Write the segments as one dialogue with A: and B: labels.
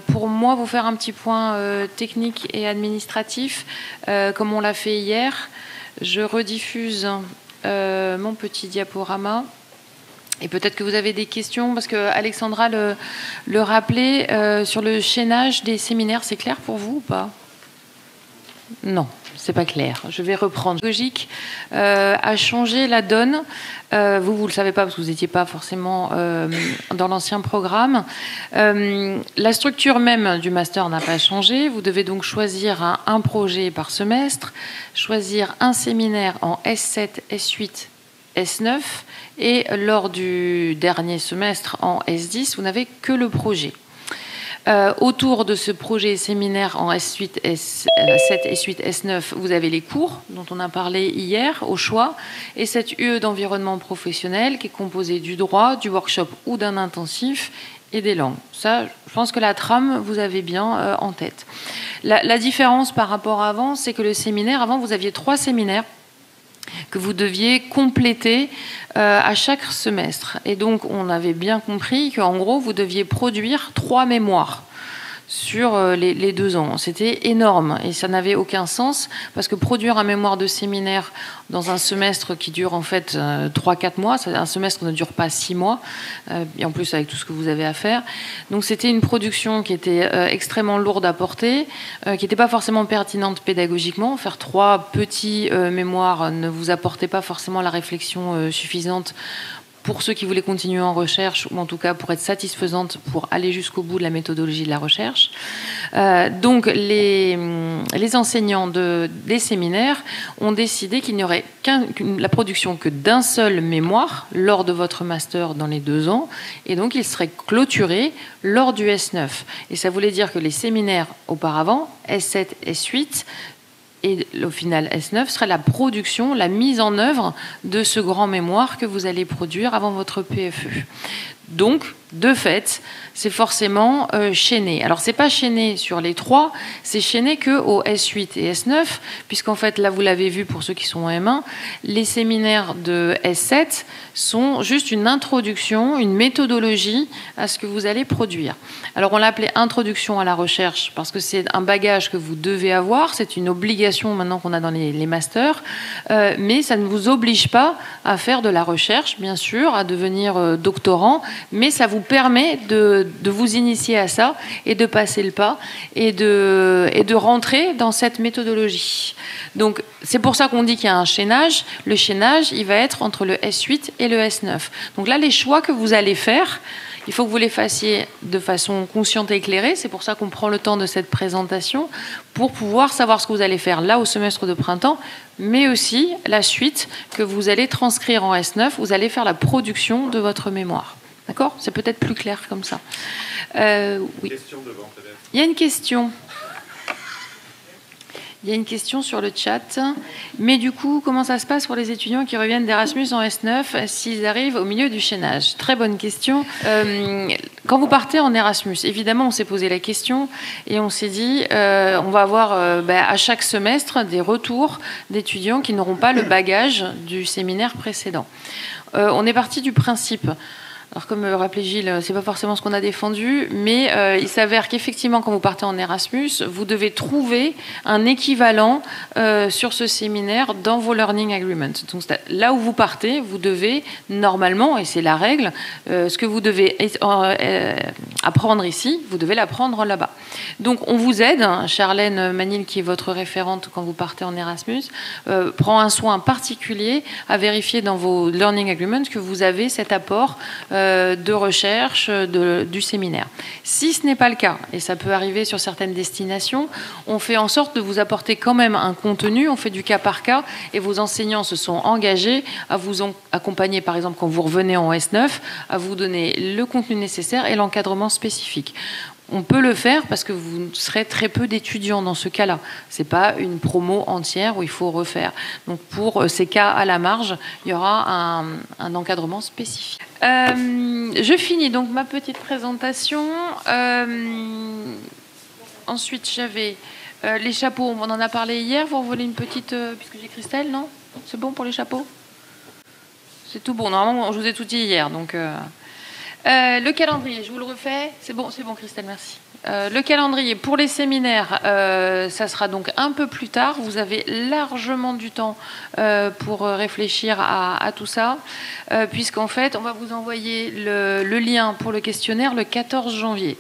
A: Pour moi, vous faire un petit point technique et administratif, comme on l'a fait hier. Je rediffuse mon petit diaporama. Et peut-être que vous avez des questions, parce que Alexandra le rappelait, sur le chaînage des séminaires, c'est clair pour vous ou pas? Non, c'est pas clair. Je vais reprendre. Logique a changé la donne. Vous le savez pas parce que vous n'étiez pas forcément dans l'ancien programme. La structure même du master n'a pas changé. Vous devez donc choisir un projet par semestre, choisir un séminaire en S7, S8, S9, et lors du dernier semestre en S10, vous n'avez que le projet. Autour de ce projet séminaire en S8, S7, S8, S9, vous avez les cours dont on a parlé hier au choix, et cette UE d'environnement professionnel qui est composée du droit, du workshop ou d'un intensif et des langues. Ça, je pense que la trame, vous avez bien en tête. La différence par rapport à avant, c'est que le séminaire, avant, vous aviez 3 séminaires que vous deviez compléter à chaque semestre. Et donc, on avait bien compris qu'en gros, vous deviez produire 3 mémoires sur les 2 ans. C'était énorme et ça n'avait aucun sens parce que produire un mémoire de séminaire dans un semestre qui dure en fait 3-4 mois, un semestre ne dure pas 6 mois, et en plus avec tout ce que vous avez à faire. Donc c'était une production qui était extrêmement lourde à porter, qui n'était pas forcément pertinente pédagogiquement. Faire 3 petits mémoires ne vous apportait pas forcément la réflexion suffisante pour ceux qui voulaient continuer en recherche, ou en tout cas pour être satisfaisante pour aller jusqu'au bout de la méthodologie de la recherche. Donc les enseignants des séminaires ont décidé qu'il n'y aurait la production que d'un seul mémoire lors de votre master dans les 2 ans, et donc il serait clôturé lors du S9. Et ça voulait dire que les séminaires auparavant, S7, S8, et au final, S9 serait la production, la mise en œuvre de ce grand mémoire que vous allez produire avant votre PFE. Donc, de fait, c'est forcément chaîné. Alors, c'est pas chaîné sur les 3, c'est chaîné qu'au S8 et S9, puisqu'en fait, là, vous l'avez vu pour ceux qui sont en M1, les séminaires de S7 sont juste une introduction, une méthodologie à ce que vous allez produire. Alors, on l'appelait introduction à la recherche parce que c'est un bagage que vous devez avoir, c'est une obligation maintenant qu'on a dans les masters, mais ça ne vous oblige pas à faire de la recherche, bien sûr, à devenir doctorant, mais ça vous permet de vous initier à ça et de passer le pas et de rentrer dans cette méthodologie. Donc, c'est pour ça qu'on dit qu'il y a un chaînage. Le chaînage, il va être entre le S8 et le S9. Donc là, les choix que vous allez faire, il faut que vous les fassiez de façon consciente et éclairée. C'est pour ça qu'on prend le temps de cette présentation pour pouvoir savoir ce que vous allez faire là au semestre de printemps, mais aussi la suite que vous allez transcrire en S9. Vous allez faire la production de votre mémoire. D'accord? C'est peut-être plus clair comme ça. Oui. Il y a une question. Il y a une question sur le chat. Mais du coup, comment ça se passe pour les étudiants qui reviennent d'Erasmus en S9 s'ils arrivent au milieu du chaînage? Très bonne question. Quand vous partez en Erasmus, évidemment, on s'est posé la question et on s'est dit, on va avoir à chaque semestre des retours d'étudiants qui n'auront pas le bagage du séminaire précédent. On est parti du principe... Alors, comme rappelait Gilles, c'est pas forcément ce qu'on a défendu, mais il s'avère qu'effectivement, quand vous partez en Erasmus, vous devez trouver un équivalent sur ce séminaire dans vos Learning Agreements. Donc, là où vous partez, vous devez normalement, et c'est la règle, ce que vous devez apprendre ici, vous devez l'apprendre là-bas. Donc, on vous aide. Charlène Manil, qui est votre référente quand vous partez en Erasmus, prend un soin particulier à vérifier dans vos Learning Agreements que vous avez cet apport de recherche du séminaire. Si ce n'est pas le cas, et ça peut arriver sur certaines destinations, on fait en sorte de vous apporter quand même un contenu, on fait du cas par cas, et vos enseignants se sont engagés à vous accompagner, par exemple, quand vous revenez en S9, à vous donner le contenu nécessaire et l'encadrement spécifique. On peut le faire parce que vous serez très peu d'étudiants dans ce cas-là. Ce n'est pas une promo entière où il faut refaire. Donc pour ces cas à la marge, il y aura un encadrement spécifique. Je finis donc ma petite présentation. Ensuite, j'avais les chapeaux. On en a parlé hier. Vous voulez une petite... puisque j'ai Christelle, non? C'est bon pour les chapeaux? C'est tout bon. Normalement, je vous ai tout dit hier. Donc... Le calendrier, je vous le refais. C'est bon, Christelle, merci. Le calendrier pour les séminaires, ça sera donc un peu plus tard. Vous avez largement du temps pour réfléchir à tout ça, puisqu'en fait, on va vous envoyer le lien pour le questionnaire le 14 janvier.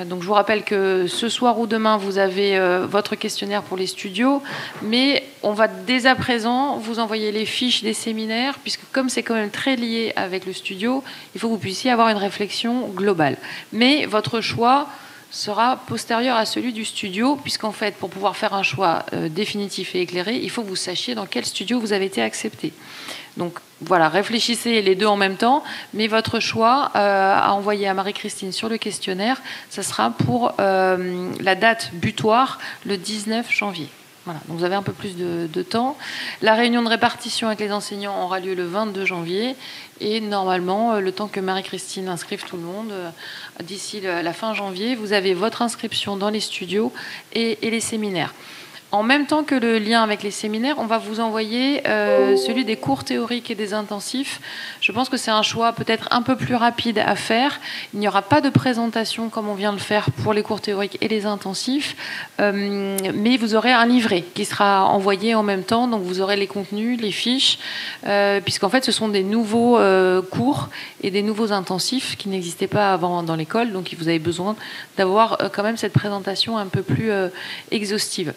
A: Donc je vous rappelle que ce soir ou demain, vous avez votre questionnaire pour les studios, mais on va dès à présent vous envoyer les fiches des séminaires, puisque comme c'est quand même très lié avec le studio, il faut que vous puissiez avoir une réflexion globale. Mais votre choix sera postérieur à celui du studio, puisqu'en fait, pour pouvoir faire un choix définitif et éclairé, il faut que vous sachiez dans quel studio vous avez été accepté. Donc voilà, réfléchissez les deux en même temps, mais votre choix à envoyer à Marie-Christine sur le questionnaire, ça sera pour la date butoir, le 19 janvier. Voilà, donc vous avez un peu plus de temps. La réunion de répartition avec les enseignants aura lieu le 22 janvier, et normalement, le temps que Marie-Christine inscrive tout le monde, d'ici la fin janvier, vous avez votre inscription dans les studios et les séminaires. En même temps que le lien avec les séminaires, on va vous envoyer celui des cours théoriques et des intensifs. Je pense que c'est un choix peut-être un peu plus rapide à faire. Il n'y aura pas de présentation comme on vient de le faire pour les cours théoriques et les intensifs, mais vous aurez un livret qui sera envoyé en même temps. Donc vous aurez les contenus, les fiches, puisqu'en fait ce sont des nouveaux cours et des nouveaux intensifs qui n'existaient pas avant dans l'école. Donc vous avez besoin d'avoir quand même cette présentation un peu plus exhaustive.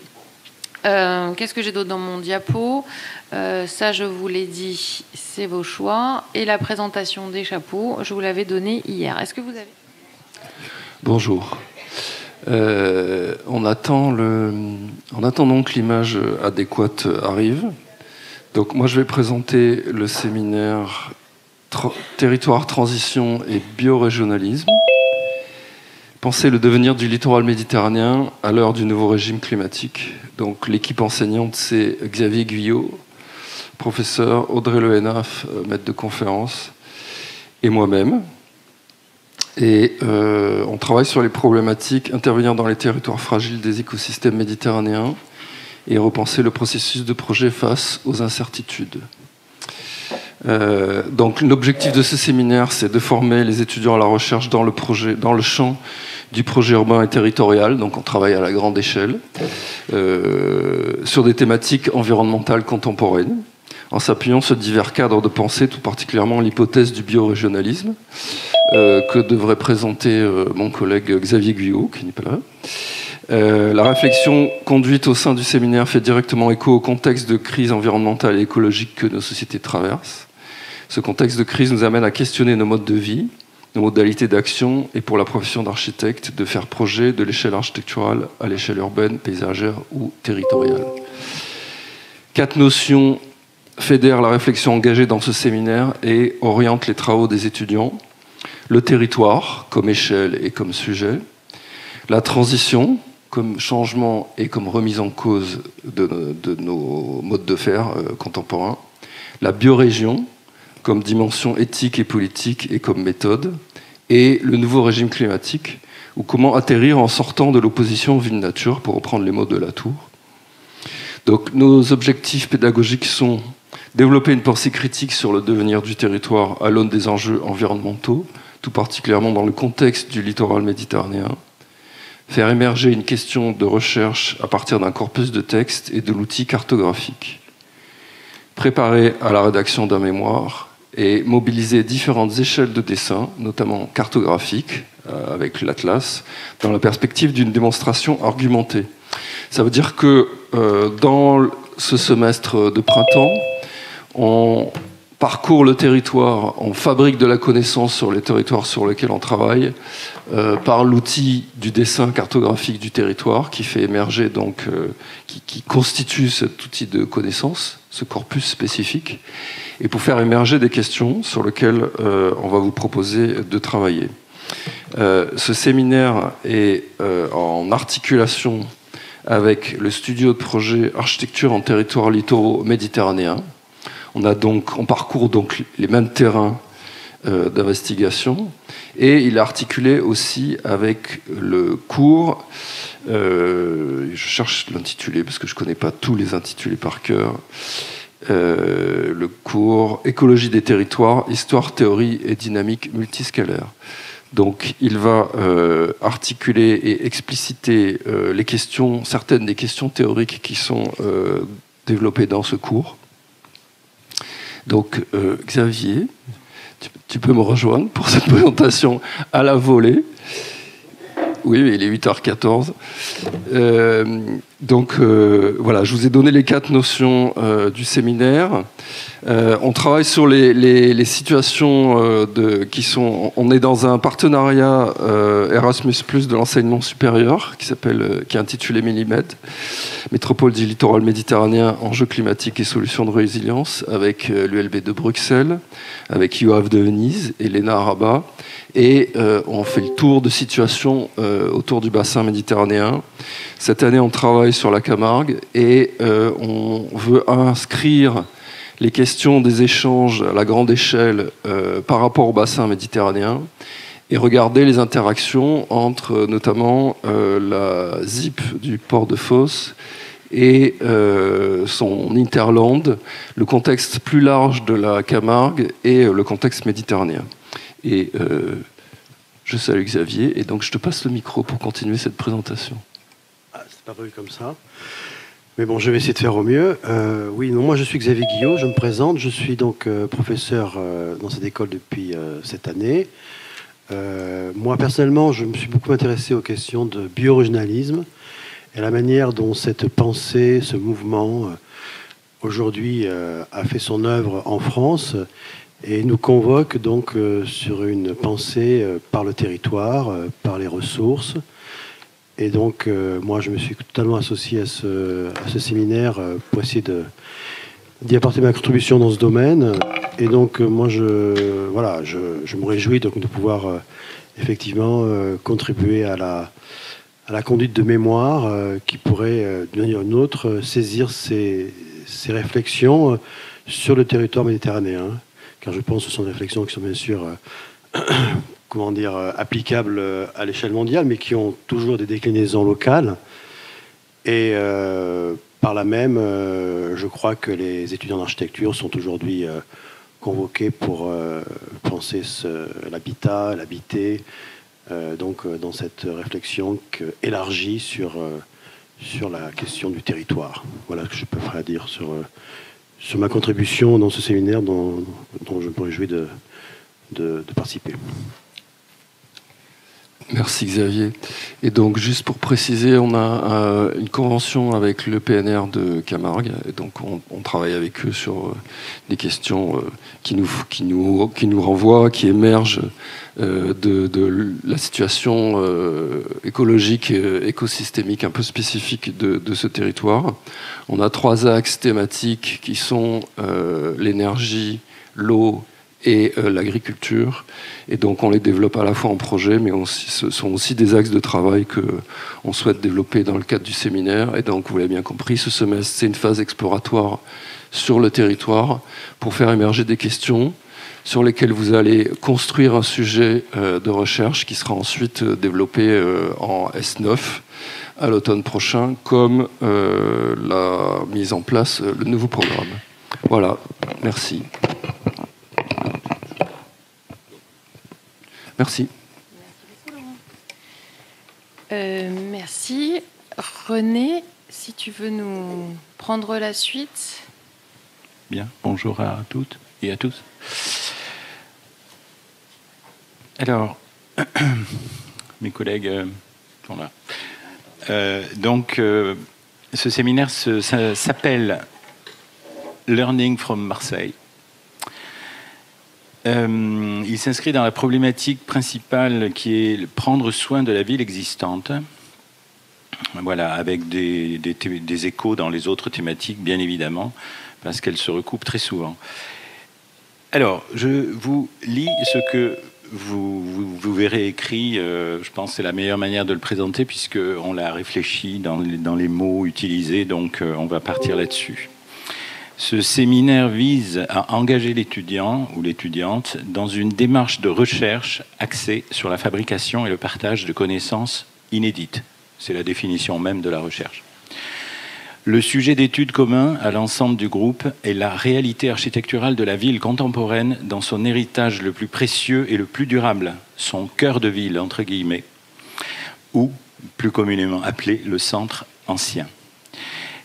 A: Qu'est-ce que j'ai d'autre dans mon diapo? Ça, je vous l'ai dit, c'est vos choix. Et la présentation des chapeaux, je vous l'avais donnée hier. Est-ce que vous avez...
B: Bonjour. On attend donc que l'image adéquate arrive. Donc moi, je vais présenter le séminaire Territoire, transition et biorégionalisme. Penser le devenir du littoral méditerranéen à l'heure du nouveau régime climatique. Donc l'équipe enseignante, c'est Xavier Guyot, professeur, Audrey Le Henaf, maître de conférence, et moi-même. Et on travaille sur les problématiques, intervenir dans les territoires fragiles des écosystèmes méditerranéens et repenser le processus de projet face aux incertitudes. Donc l'objectif de ce séminaire, c'est de former les étudiants à la recherche dans le champ du projet urbain et territorial. Donc on travaille à la grande échelle sur des thématiques environnementales contemporaines, en s'appuyant sur divers cadres de pensée, tout particulièrement l'hypothèse du biorégionalisme que devrait présenter mon collègue Xavier Guyot, qui n'est pas là. La réflexion conduite au sein du séminaire fait directement écho au contexte de crise environnementale et écologique que nos sociétés traversent. Ce contexte de crise nous amène à questionner nos modes de vie, nos modalités d'action, et pour la profession d'architecte, de faire projet de l'échelle architecturale à l'échelle urbaine, paysagère ou territoriale. 4 notions fédèrent la réflexion engagée dans ce séminaire et orientent les travaux des étudiants. Le territoire, comme échelle et comme sujet. La transition, comme changement et comme remise en cause de nos modes de faire contemporains. La biorégion, comme dimension éthique et politique et comme méthode. Et le nouveau régime climatique, ou comment atterrir en sortant de l'opposition ville-nature, pour reprendre les mots de Latour. Donc nos objectifs pédagogiques sont développer une pensée critique sur le devenir du territoire à l'aune des enjeux environnementaux, tout particulièrement dans le contexte du littoral méditerranéen. Faire émerger une question de recherche à partir d'un corpus de textes et de l'outil cartographique. Préparer à la rédaction d'un mémoire et mobiliser différentes échelles de dessin, notamment cartographiques, avec l'Atlas, dans la perspective d'une démonstration argumentée. Ça veut dire que dans ce semestre de printemps, on parcourt le territoire, on fabrique de la connaissance sur les territoires sur lesquels on travaille par l'outil du dessin cartographique du territoire qui fait émerger donc, qui constitue cet outil de connaissance, ce corpus spécifique, et pour faire émerger des questions sur lesquelles on va vous proposer de travailler. Ce séminaire est en articulation avec le studio de projet Architecture en territoire littoraux méditerranéen. On parcourt donc les mêmes terrains d'investigation et il est articulé aussi avec le cours, je cherche l'intitulé parce que je ne connais pas tous les intitulés par cœur, le cours Écologie des territoires, histoire, théorie et dynamique multiscalaire. Donc il va articuler et expliciter les questions, certaines des questions théoriques qui sont développées dans ce cours. Donc Xavier, tu peux me rejoindre pour cette présentation à la volée. Oui, il est 8h14. Donc voilà, je vous ai donné les 4 notions du séminaire. On travaille sur les situations qui sont... On est dans un partenariat Erasmus+, de l'enseignement supérieur, qui est intitulé Mélimed, Métropole du littoral méditerranéen, enjeux climatiques et solutions de résilience, avec l'ULB de Bruxelles, avec UAV de Venise et l'ENA à Rabat. Et on fait le tour de situation autour du bassin méditerranéen. Cette année, on travaille sur la Camargue et on veut inscrire les questions des échanges à la grande échelle par rapport au bassin méditerranéen et regarder les interactions entre notamment la ZIP du port de Fos et son hinterland, le contexte plus large de la Camargue et le contexte méditerranéen. Et je salue Xavier, et donc je te passe le micro pour continuer cette présentation.
C: Ah, c'est pas prévu comme ça. Mais bon, je vais essayer de faire au mieux. Moi je suis Xavier Guillot, je me présente. Je suis donc professeur dans cette école depuis cette année. Moi personnellement, je me suis beaucoup intéressé aux questions de biorégionalisme et la manière dont cette pensée, ce mouvement, aujourd'hui a fait son œuvre en France et nous convoque donc sur une pensée par le territoire, par les ressources. Et donc, moi, je me suis totalement associé à ce séminaire pour essayer d'y apporter ma contribution dans ce domaine. Et donc, moi, je me réjouis donc, de pouvoir effectivement contribuer à la conduite de mémoire qui pourrait, d'une manière ou d'une autre, saisir ces réflexions sur le territoire méditerranéen. Car je pense que ce sont des réflexions qui sont bien sûr applicables à l'échelle mondiale, mais qui ont toujours des déclinaisons locales. Et par là même, je crois que les étudiants d'architecture sont aujourd'hui convoqués pour penser l'habitat, l'habité, donc dans cette réflexion élargie sur la question du territoire. Voilà ce que je peux faire dire sur ma contribution dans ce séminaire dont je me réjouis de participer.
B: Merci Xavier. Et donc juste pour préciser, on a une convention avec le PNR de Camargue, et donc on travaille avec eux sur des questions qui nous renvoient, qui émergent de la situation écologique et écosystémique un peu spécifique de ce territoire. On a 3 axes thématiques qui sont l'énergie, l'eau et l'agriculture. Et donc on les développe à la fois en projet, mais ce sont aussi des axes de travail qu'on souhaite développer dans le cadre du séminaire. Et donc vous l'avez bien compris, ce semestre, c'est une phase exploratoire sur le territoire pour faire émerger des questions sur lesquelles vous allez construire un sujet de recherche qui sera ensuite développé en S9 à l'automne prochain, comme la mise en place, le nouveau programme. Voilà, merci. Merci.
A: Merci. René, si tu veux nous prendre la suite.
D: Bien, bonjour à toutes et à tous. Alors, mes collègues sont là. Ce séminaire s'appelle Learning from Marseille. Il s'inscrit dans la problématique principale qui est prendre soin de la ville existante. Voilà, avec des échos dans les autres thématiques, bien évidemment, parce qu'elles se recoupent très souvent. Alors, je vous lis ce que vous verrez écrit. Je pense que c'est la meilleure manière de le présenter, puisqu'on l'a réfléchi dans les mots utilisés, donc on va partir là-dessus. Ce séminaire vise à engager l'étudiant ou l'étudiante dans une démarche de recherche axée sur la fabrication et le partage de connaissances inédites. C'est la définition même de la recherche. Le sujet d'étude commun à l'ensemble du groupe est la réalité architecturale de la ville contemporaine dans son héritage le plus précieux et le plus durable, son cœur de ville, entre guillemets, ou plus communément appelé le centre ancien,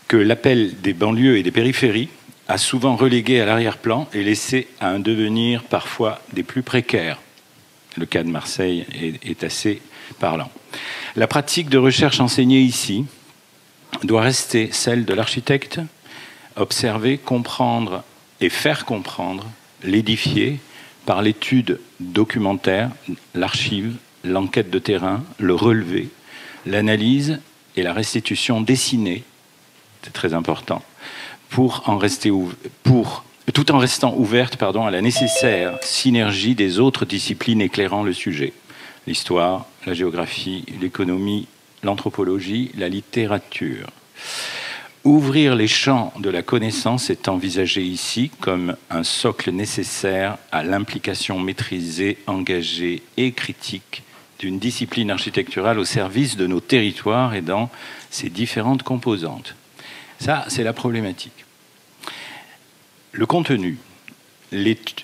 D: que l'appel des banlieues et des périphéries a souvent relégué à l'arrière-plan et laissé à un devenir parfois des plus précaires. Le cas de Marseille est assez parlant. La pratique de recherche enseignée ici doit rester celle de l'architecte, observer, comprendre et faire comprendre, l'édifier par l'étude documentaire, l'archive, l'enquête de terrain, le relevé, l'analyse et la restitution dessinée, c'est très important, tout en restant ouverte à la nécessaire synergie des autres disciplines éclairant le sujet, l'histoire, la géographie, l'économie, l'anthropologie, la littérature. Ouvrir les champs de la connaissance est envisagé ici comme un socle nécessaire à l'implication maîtrisée, engagée et critique d'une discipline architecturale au service de nos territoires et dans ses différentes composantes. Ça, c'est la problématique. Le contenu.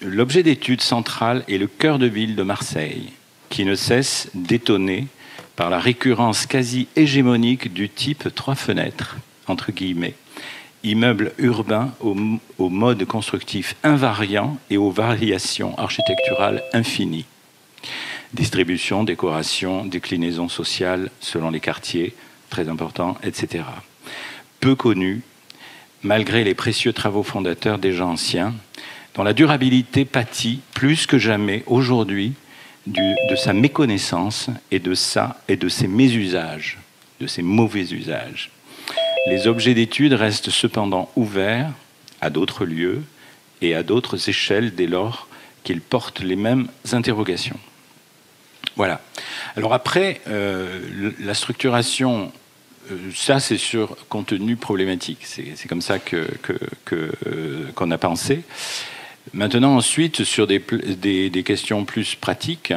D: L'objet d'étude central est le cœur de ville de Marseille, qui ne cesse d'étonner par la récurrence quasi hégémonique du type 3 fenêtres, entre guillemets, immeuble urbain au mode constructif invariant et aux variations architecturales infinies. Distribution, décoration, déclinaison sociale selon les quartiers, très important, etc. Peu connu, malgré les précieux travaux fondateurs déjà anciens, dont la durabilité pâtit plus que jamais aujourd'hui de sa méconnaissance et de ses mésusages, de ses mauvais usages. Les objets d'étude restent cependant ouverts à d'autres lieux et à d'autres échelles dès lors qu'ils portent les mêmes interrogations. Voilà. Alors après, la structuration, ça c'est sur contenu problématique. C'est comme ça qu'on a pensé. Maintenant, ensuite, sur des questions plus pratiques,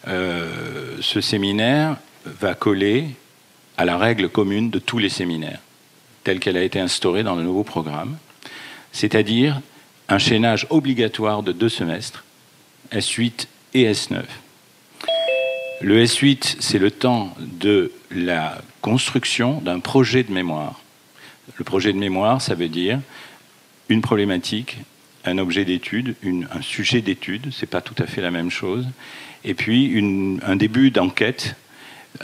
D: ce séminaire va coller à la règle commune de tous les séminaires, telle qu'elle a été instaurée dans le nouveau programme, c'est-à-dire un chaînage obligatoire de 2 semestres, S8 et S9. Le S8, c'est le temps de la construction d'un projet de mémoire. Le projet de mémoire, ça veut dire une problématique, un objet d'étude, un sujet d'étude, c'est pas tout à fait la même chose, et puis un début d'enquête,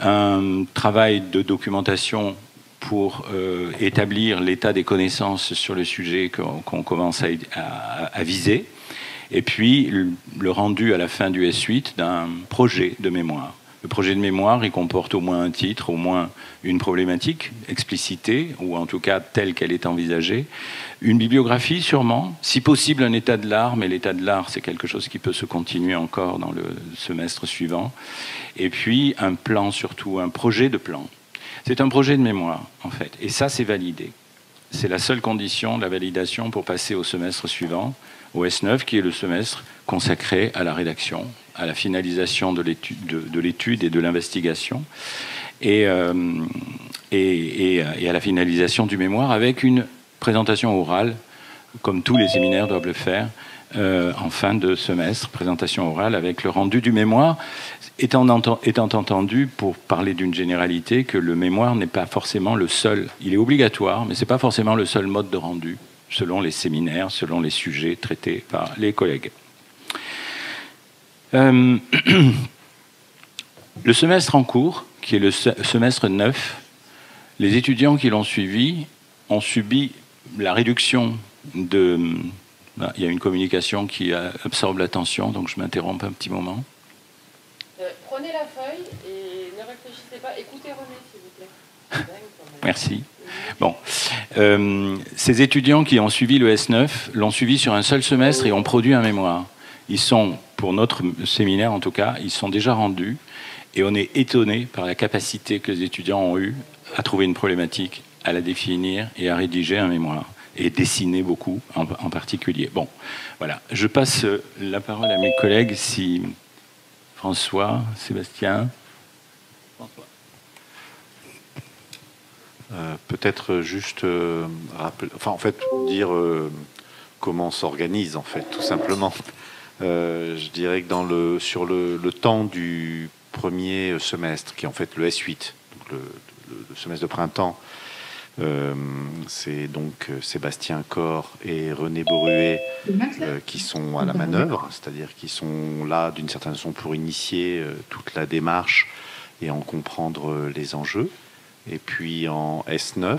D: un travail de documentation pour établir l'état des connaissances sur le sujet qu'on commence à viser, et puis le rendu à la fin du S8 d'un projet de mémoire. Le projet de mémoire, il comporte au moins un titre, au moins une problématique explicitée, ou en tout cas telle qu'elle est envisagée, une bibliographie sûrement, si possible un état de l'art, mais l'état de l'art c'est quelque chose qui peut se continuer encore dans le semestre suivant, et puis un plan surtout, un projet de plan. C'est un projet de mémoire en fait, et ça c'est validé. C'est la seule condition de la validation pour passer au semestre suivant, au S9, qui est le semestre consacré à la rédaction, à la finalisation de l'étude et de l'investigation, et à la finalisation du mémoire avec une présentation orale, comme tous les séminaires doivent le faire, en fin de semestre, présentation orale avec le rendu du mémoire, étant entendu, pour parler d'une généralité, que le mémoire n'est pas forcément le seul, il est obligatoire, mais ce n'est pas forcément le seul mode de rendu, selon les séminaires, selon les sujets traités par les collègues. Le semestre en cours, qui est le semestre 9, les étudiants qui l'ont suivi ont subi la réduction de... Il y a une communication qui absorbe l'attention, donc je m'interromps un petit moment.
A: Prenez la feuille et ne réfléchissez pas. Écoutez René, s'il vous plaît.
D: Merci. Bon. Ces étudiants qui ont suivi le S9 l'ont suivi sur un seul semestre et ont produit un mémoire. Ils sont, pour notre séminaire en tout cas, ils sont déjà rendus et on est étonné par la capacité que les étudiants ont eue à trouver une problématique, à la définir et à rédiger un mémoire. Et dessiner beaucoup en particulier. Bon, voilà. Je passe la parole à mes collègues, si François, Sébastien.
C: François.
E: peut-être juste rappeler, enfin en fait dire comment on s'organise en fait, tout simplement. Je dirais que sur le temps du premier semestre, qui est en fait le S8, donc le semestre de printemps, c'est donc Sébastien Corr et René Boruet qui sont à la manœuvre, c'est-à-dire qui sont là d'une certaine façon pour initier toute la démarche et en comprendre les enjeux. Et puis en S9,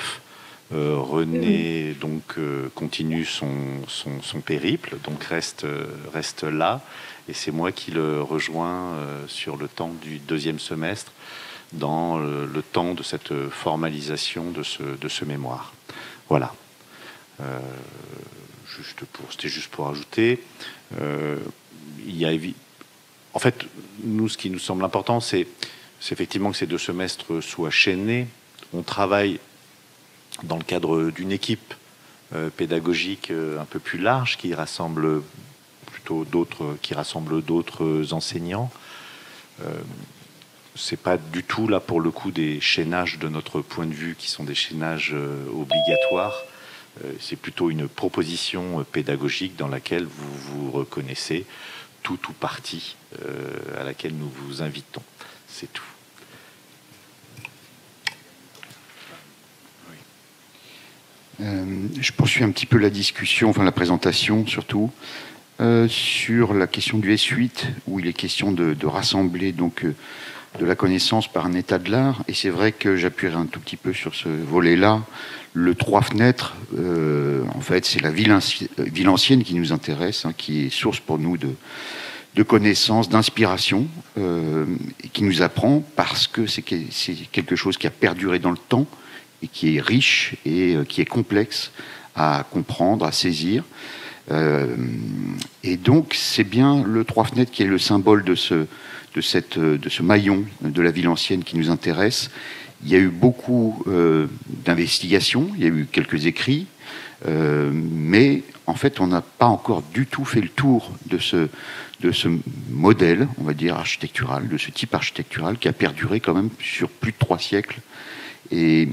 E: René donc continue son périple, donc reste là, et c'est moi qui le rejoins sur le temps du deuxième semestre, dans le temps de cette formalisation de ce mémoire. Voilà. C'était juste pour ajouter. En fait, nous, ce qui nous semble important, c'est effectivement que ces 2 semestres soient chaînés. On travaille dans le cadre d'une équipe pédagogique un peu plus large qui rassemble d'autres enseignants. C'est pas du tout là pour le coup des chaînages de notre point de vue qui sont des chaînages obligatoires. C'est plutôt une proposition pédagogique dans laquelle vous vous reconnaissez, tout ou partie à laquelle nous vous invitons. C'est tout.
F: Je poursuis un petit peu la discussion, enfin la présentation surtout, sur la question du S8, où il est question de rassembler donc de la connaissance par un état de l'art. Et c'est vrai que j'appuierai un tout petit peu sur ce volet-là. Le 3 fenêtres, en fait, c'est la ville ancienne qui nous intéresse, hein, qui est source pour nous de connaissances, d'inspiration, et qui nous apprend parce que c'est quelque chose qui a perduré dans le temps et qui est riche et qui est complexe à comprendre, à saisir. Et donc, c'est bien le 3 fenêtres qui est le symbole de ce maillon de la ville ancienne qui nous intéresse. Il y a eu beaucoup d'investigations, il y a eu quelques écrits, mais en fait, on n'a pas encore du tout fait le tour de ce modèle, on va dire, architectural, de ce type architectural qui a perduré quand même sur plus de 3 siècles, et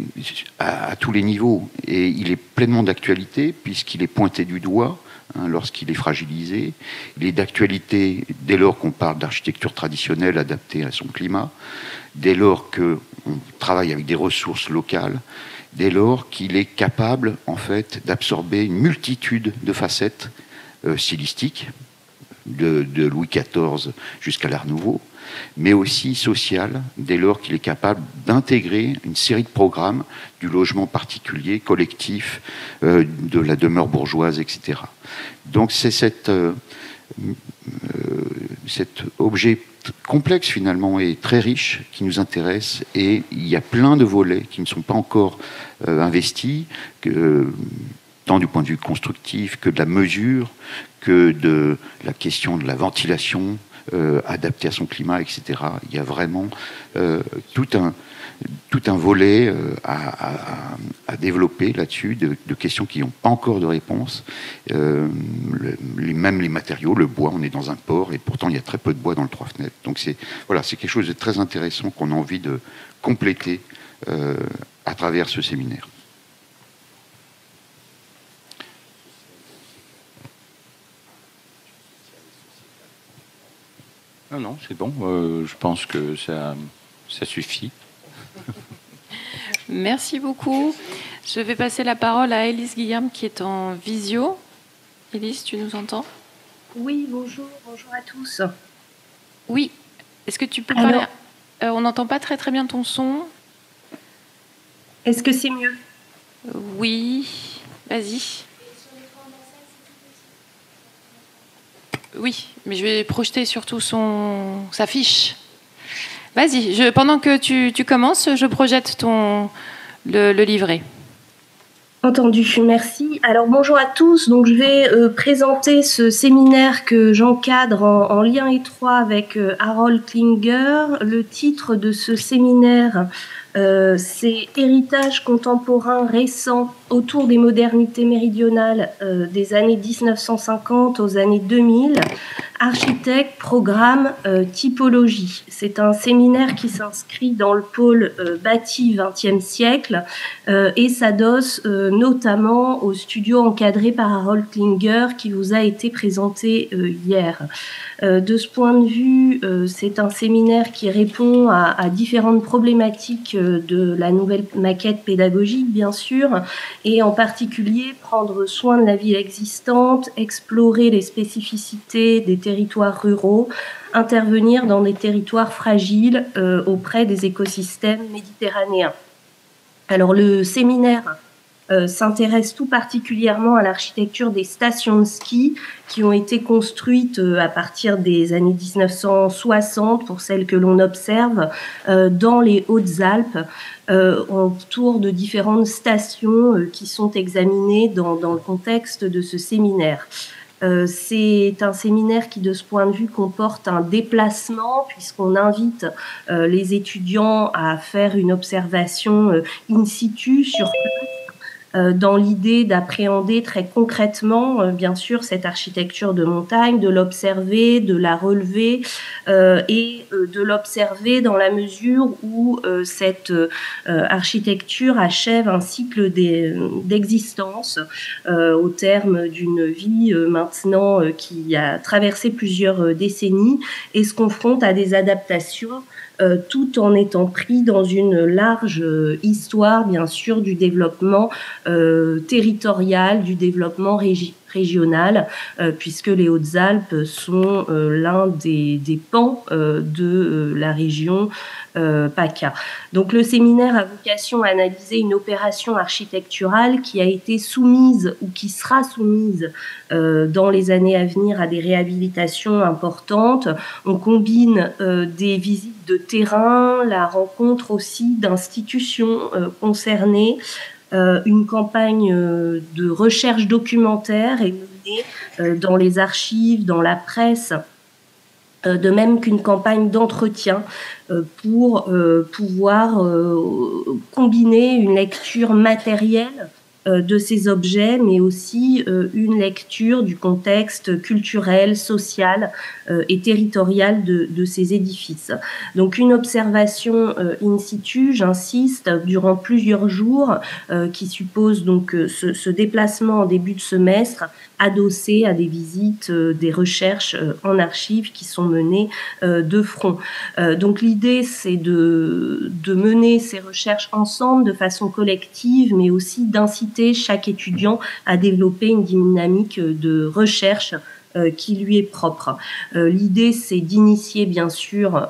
F: à tous les niveaux. Et il est pleinement d'actualité, puisqu'il est pointé du doigt, lorsqu'il est fragilisé. Il est d'actualité dès lors qu'on parle d'architecture traditionnelle adaptée à son climat, dès lors qu'on travaille avec des ressources locales, dès lors qu'il est capable, en fait, d'absorber une multitude de facettes stylistiques, de Louis XIV jusqu'à l'Art Nouveau, mais aussi sociales, dès lors qu'il est capable d'intégrer une série de programmes du logement particulier, collectif, de la demeure bourgeoise, etc. Donc c'est cet objet complexe finalement et très riche qui nous intéresse, et il y a plein de volets qui ne sont pas encore investis, tant du point de vue constructif que de la mesure, que de la question de la ventilation adaptée à son climat, etc. Il y a vraiment tout un volet à développer là-dessus, de questions qui n'ont pas encore de réponse. Même les matériaux, le bois, on est dans un port, et pourtant il y a très peu de bois dans le 3 fenêtres. Donc c'est quelque chose de très intéressant qu'on a envie de compléter à travers ce séminaire.
D: Non, c'est bon. Je pense que ça suffit.
A: Merci beaucoup. Je vais passer la parole à Élise Guillerme qui est en visio. Élise, tu nous entends?
G: Oui, bonjour à tous.
A: Oui. Est-ce que tu peux parler? On n'entend pas très très bien ton son.
G: Est-ce que c'est mieux?
A: Oui. Vas-y. Oui, mais je vais projeter surtout sa fiche. Vas-y, pendant que tu commences, je projette le livret.
G: Entendu, merci. Alors bonjour à tous. Donc je vais présenter ce séminaire que j'encadre en lien étroit avec Harold Klinger. Le titre de ce séminaire C'est héritage contemporain récent autour des modernités méridionales des années 1950 aux années 2000, architecte, programme, typologie. C'est un séminaire qui s'inscrit dans le pôle bâti XXe siècle et s'adosse notamment au studio encadré par Harold Klinger qui vous a été présenté hier. De ce point de vue, c'est un séminaire qui répond à différentes problématiques de la nouvelle maquette pédagogique, bien sûr, et en particulier prendre soin de la ville existante, explorer les spécificités des territoires ruraux, intervenir dans des territoires fragiles auprès des écosystèmes méditerranéens. Alors le séminaire s'intéresse tout particulièrement à l'architecture des stations de ski qui ont été construites à partir des années 1960 pour celles que l'on observe dans les Hautes-Alpes autour de différentes stations qui sont examinées dans le contexte de ce séminaire. C'est un séminaire qui, de ce point de vue, comporte un déplacement puisqu'on invite les étudiants à faire une observation in situ sur place dans l'idée d'appréhender très concrètement, bien sûr, cette architecture de montagne, de l'observer, de la relever et de l'observer dans la mesure où cette architecture achève un cycle d'existence au terme d'une vie maintenant qui a traversé plusieurs décennies et se confronte à des adaptations tout en étant pris dans une large histoire, bien sûr, du développement territorial, du développement régional, puisque les Hautes-Alpes sont l'un des pans de la région PACA. Donc le séminaire a vocation à analyser une opération architecturale qui a été soumise ou qui sera soumise dans les années à venir à des réhabilitations importantes. On combine des visites de terrain, la rencontre aussi d'institutions concernées, une campagne de recherche documentaire est menée dans les archives, dans la presse, de même qu'une campagne d'entretien pour pouvoir combiner une lecture matérielle de ces objets, mais aussi une lecture du contexte culturel, social et territorial de ces édifices. Donc une observation in situ, j'insiste, durant plusieurs jours, qui suppose donc ce déplacement en début de semestre, adossé à des visites, des recherches en archives qui sont menées de front. Donc l'idée, c'est de mener ces recherches ensemble de façon collective, mais aussi d'inciter chaque étudiant à développer une dynamique de recherche qui lui est propre. L'idée, c'est d'initier, bien sûr,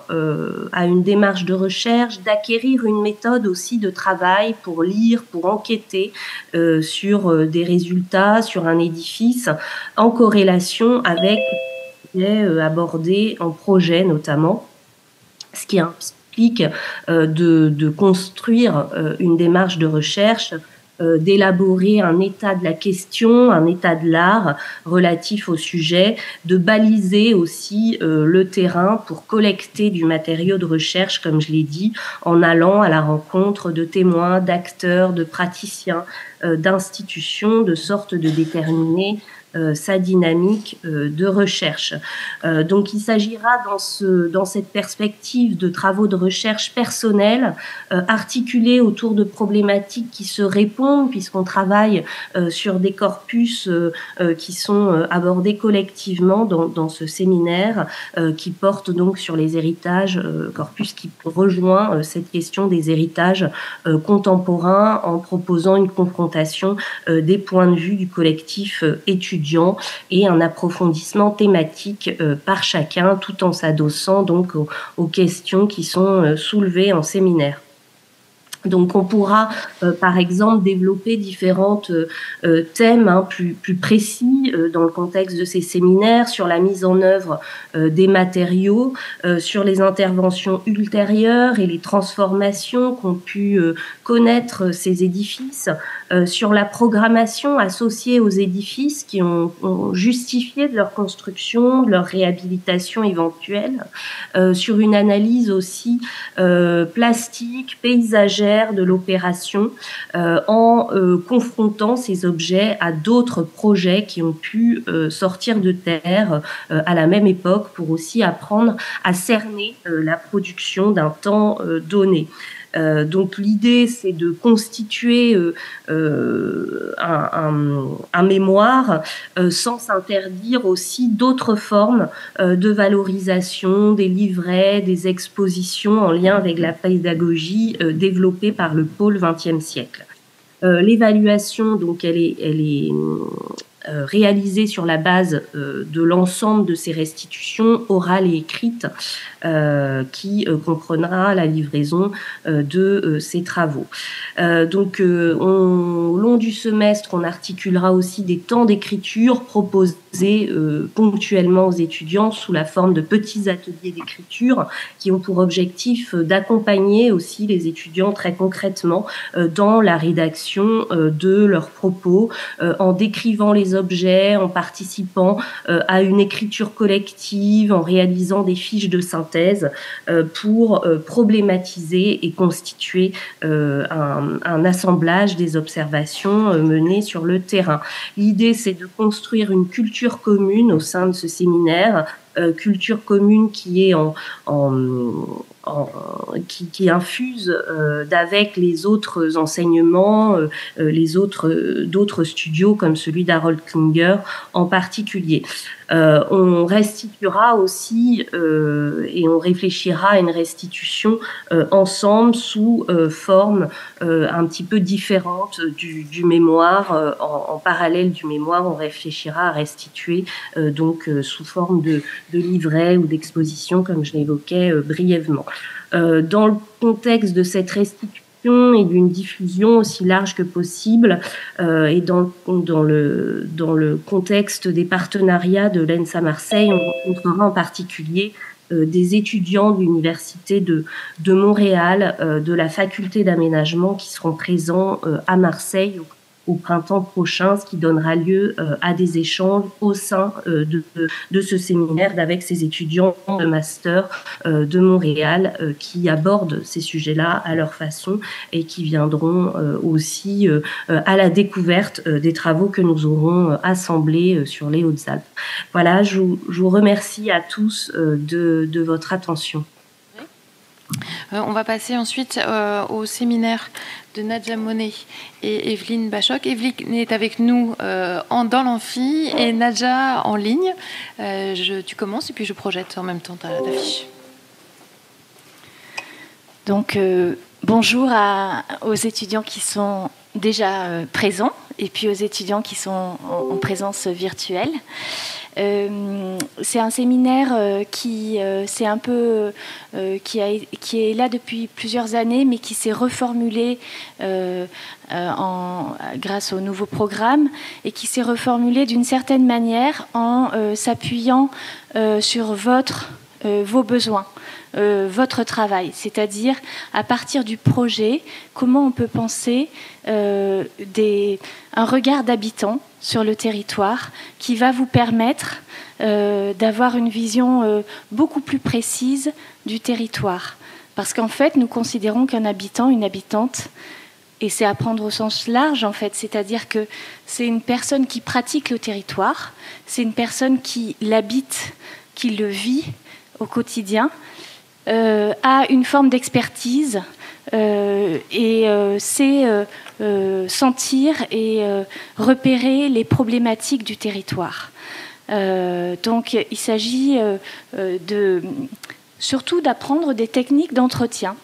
G: à une démarche de recherche, d'acquérir une méthode aussi de travail pour lire, pour enquêter sur des résultats, sur un édifice, en corrélation avec ce qui est abordé en projet notamment, ce qui implique de construire une démarche de recherche, d'élaborer un état de la question, un état de l'art relatif au sujet, de baliser aussi le terrain pour collecter du matériau de recherche, comme je l'ai dit, en allant à la rencontre de témoins, d'acteurs, de praticiens, d'institutions, de sorte de déterminer sa dynamique de recherche. Donc il s'agira dans cette perspective de travaux de recherche personnels articulés autour de problématiques qui se répondent puisqu'on travaille sur des corpus qui sont abordés collectivement dans ce séminaire qui porte donc sur les héritages, corpus qui rejoint cette question des héritages contemporains en proposant une confrontation des points de vue du collectif étudiant et un approfondissement thématique par chacun, tout en s'adossant donc aux questions qui sont soulevées en séminaire. Donc on pourra par exemple développer différents thèmes plus précis dans le contexte de ces séminaires, sur la mise en œuvre des matériaux, sur les interventions ultérieures et les transformations qu'ont pu connaître ces édifices, sur la programmation associée aux édifices qui ont justifié de leur construction, de leur réhabilitation éventuelle, sur une analyse aussi plastique, paysagère de l'opération, en confrontant ces objets à d'autres projets qui ont pu sortir de terre à la même époque, pour aussi apprendre à cerner la production d'un temps donné. Donc l'idée, c'est de constituer un mémoire sans s'interdire aussi d'autres formes de valorisation, des livrets, des expositions en lien avec la pédagogie développée par le pôle XXe siècle. L'évaluation, donc, elle est réalisée sur la base de l'ensemble de ces restitutions orales et écrites, qui comprendra la livraison de ces travaux. Donc, au long du semestre, on articulera aussi des temps d'écriture proposés ponctuellement aux étudiants sous la forme de petits ateliers d'écriture qui ont pour objectif d'accompagner aussi les étudiants très concrètement dans la rédaction de leurs propos, en décrivant les objets, en participant à une écriture collective, en réalisant des fiches de synthèse pour problématiser et constituer un assemblage des observations menées sur le terrain. L'idée, c'est de construire une culture commune au sein de ce séminaire, culture commune qui est qui infuse d'avec les autres enseignements, d'autres studios comme celui d'Harold Klinger en particulier. On restituera aussi et on réfléchira à une restitution ensemble sous forme un petit peu différente du mémoire. En parallèle du mémoire, on réfléchira à restituer donc sous forme de livrets ou d'expositions, comme je l'évoquais brièvement. Dans le contexte de cette restitution et d'une diffusion aussi large que possible, et dans le contexte des partenariats de l'ENSA Marseille, on rencontrera en particulier des étudiants de l'Université de Montréal, de la faculté d'aménagement, qui seront présents à Marseille au printemps prochain, ce qui donnera lieu à des échanges au sein de ce séminaire avec ces étudiants de master de Montréal qui abordent ces sujets-là à leur façon et qui viendront aussi à la découverte des travaux que nous aurons assemblés sur les Hautes-Alpes. Voilà, je vous remercie à tous de votre attention.
A: On va passer ensuite au séminaire de Nadja Monet et Evelyne Bachoc. Evelyne est avec nous dans l'amphi et Nadja en ligne. Tu commences et puis je projette en même temps ta fiche.
H: Donc, bonjour aux étudiants qui sont déjà présents et puis aux étudiants qui sont en présence virtuelle. C'est un séminaire qui est là depuis plusieurs années, mais qui s'est reformulé grâce au nouveau programme et qui s'est reformulé d'une certaine manière en s'appuyant sur vos besoins. Votre travail, c'est-à-dire à partir du projet, comment on peut penser un regard d'habitant sur le territoire qui va vous permettre d'avoir une vision beaucoup plus précise du territoire. Parce qu'en fait, nous considérons qu'un habitant, une habitante, et c'est à prendre au sens large en fait, c'est-à-dire que c'est une personne qui pratique le territoire, c'est une personne qui l'habite, qui le vit au quotidien, a une forme d'expertise et sait sentir et repérer les problématiques du territoire. Donc il s'agit surtout d'apprendre des techniques d'entretien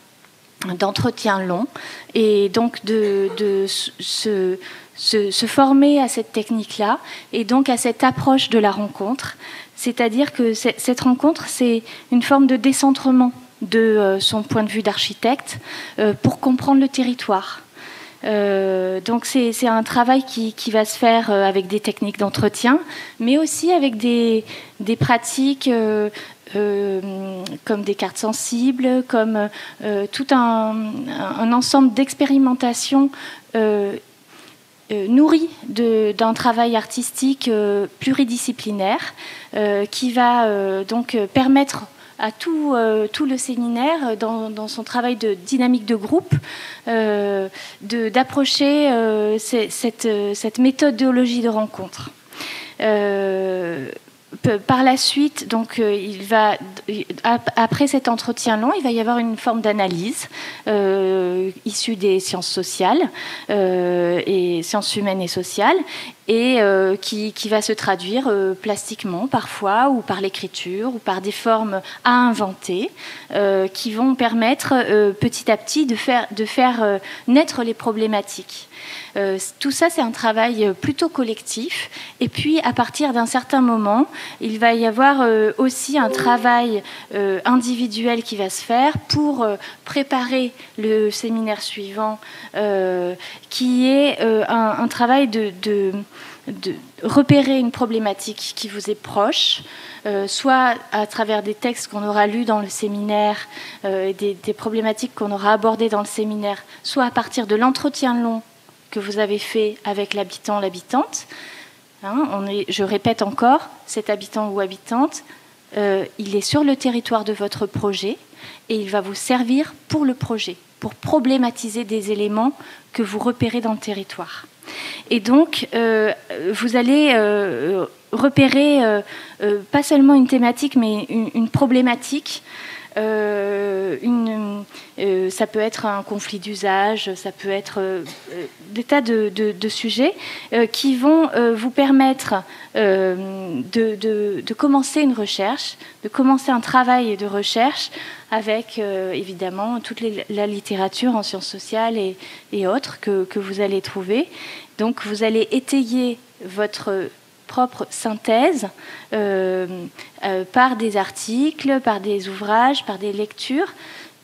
H: long, et donc de se former à cette technique-là et donc à cette approche de la rencontre. C'est-à-dire que cette rencontre, c'est une forme de décentrement de son point de vue d'architecte pour comprendre le territoire. Donc c'est un travail qui va se faire avec des techniques d'entretien, mais aussi avec des pratiques comme des cartes sensibles, comme tout un ensemble d'expérimentations nourries d'un travail artistique pluridisciplinaire qui va donc permettre à tout le séminaire, dans son travail de dynamique de groupe, d'approcher cette méthodologie de rencontre. Par la suite, donc, après cet entretien long, il va y avoir une forme d'analyse issue des sciences sociales, et sciences humaines et sociales, et qui va se traduire plastiquement parfois, ou par l'écriture, ou par des formes à inventer, qui vont permettre petit à petit de faire naître les problématiques. Tout ça, c'est un travail plutôt collectif. Et puis, à partir d'un certain moment, il va y avoir aussi un travail individuel qui va se faire pour préparer le séminaire suivant, qui est un travail de repérer une problématique qui vous est proche, soit à travers des textes qu'on aura lus dans le séminaire, des problématiques qu'on aura abordées dans le séminaire, soit à partir de l'entretien long que vous avez fait avec l'habitant, l'habitante. Je répète encore, cet habitant ou habitante, il est sur le territoire de votre projet et il va vous servir pour le projet, pour problématiser des éléments que vous repérez dans le territoire. Et donc, vous allez repérer pas seulement une thématique, mais une problématique. Ça peut être un conflit d'usage, ça peut être des tas de sujets qui vont vous permettre de commencer une recherche, de commencer un travail de recherche avec évidemment toute la littérature en sciences sociales et autres que vous allez trouver. Donc vous allez étayer votre propre synthèse par des articles, par des ouvrages, par des lectures,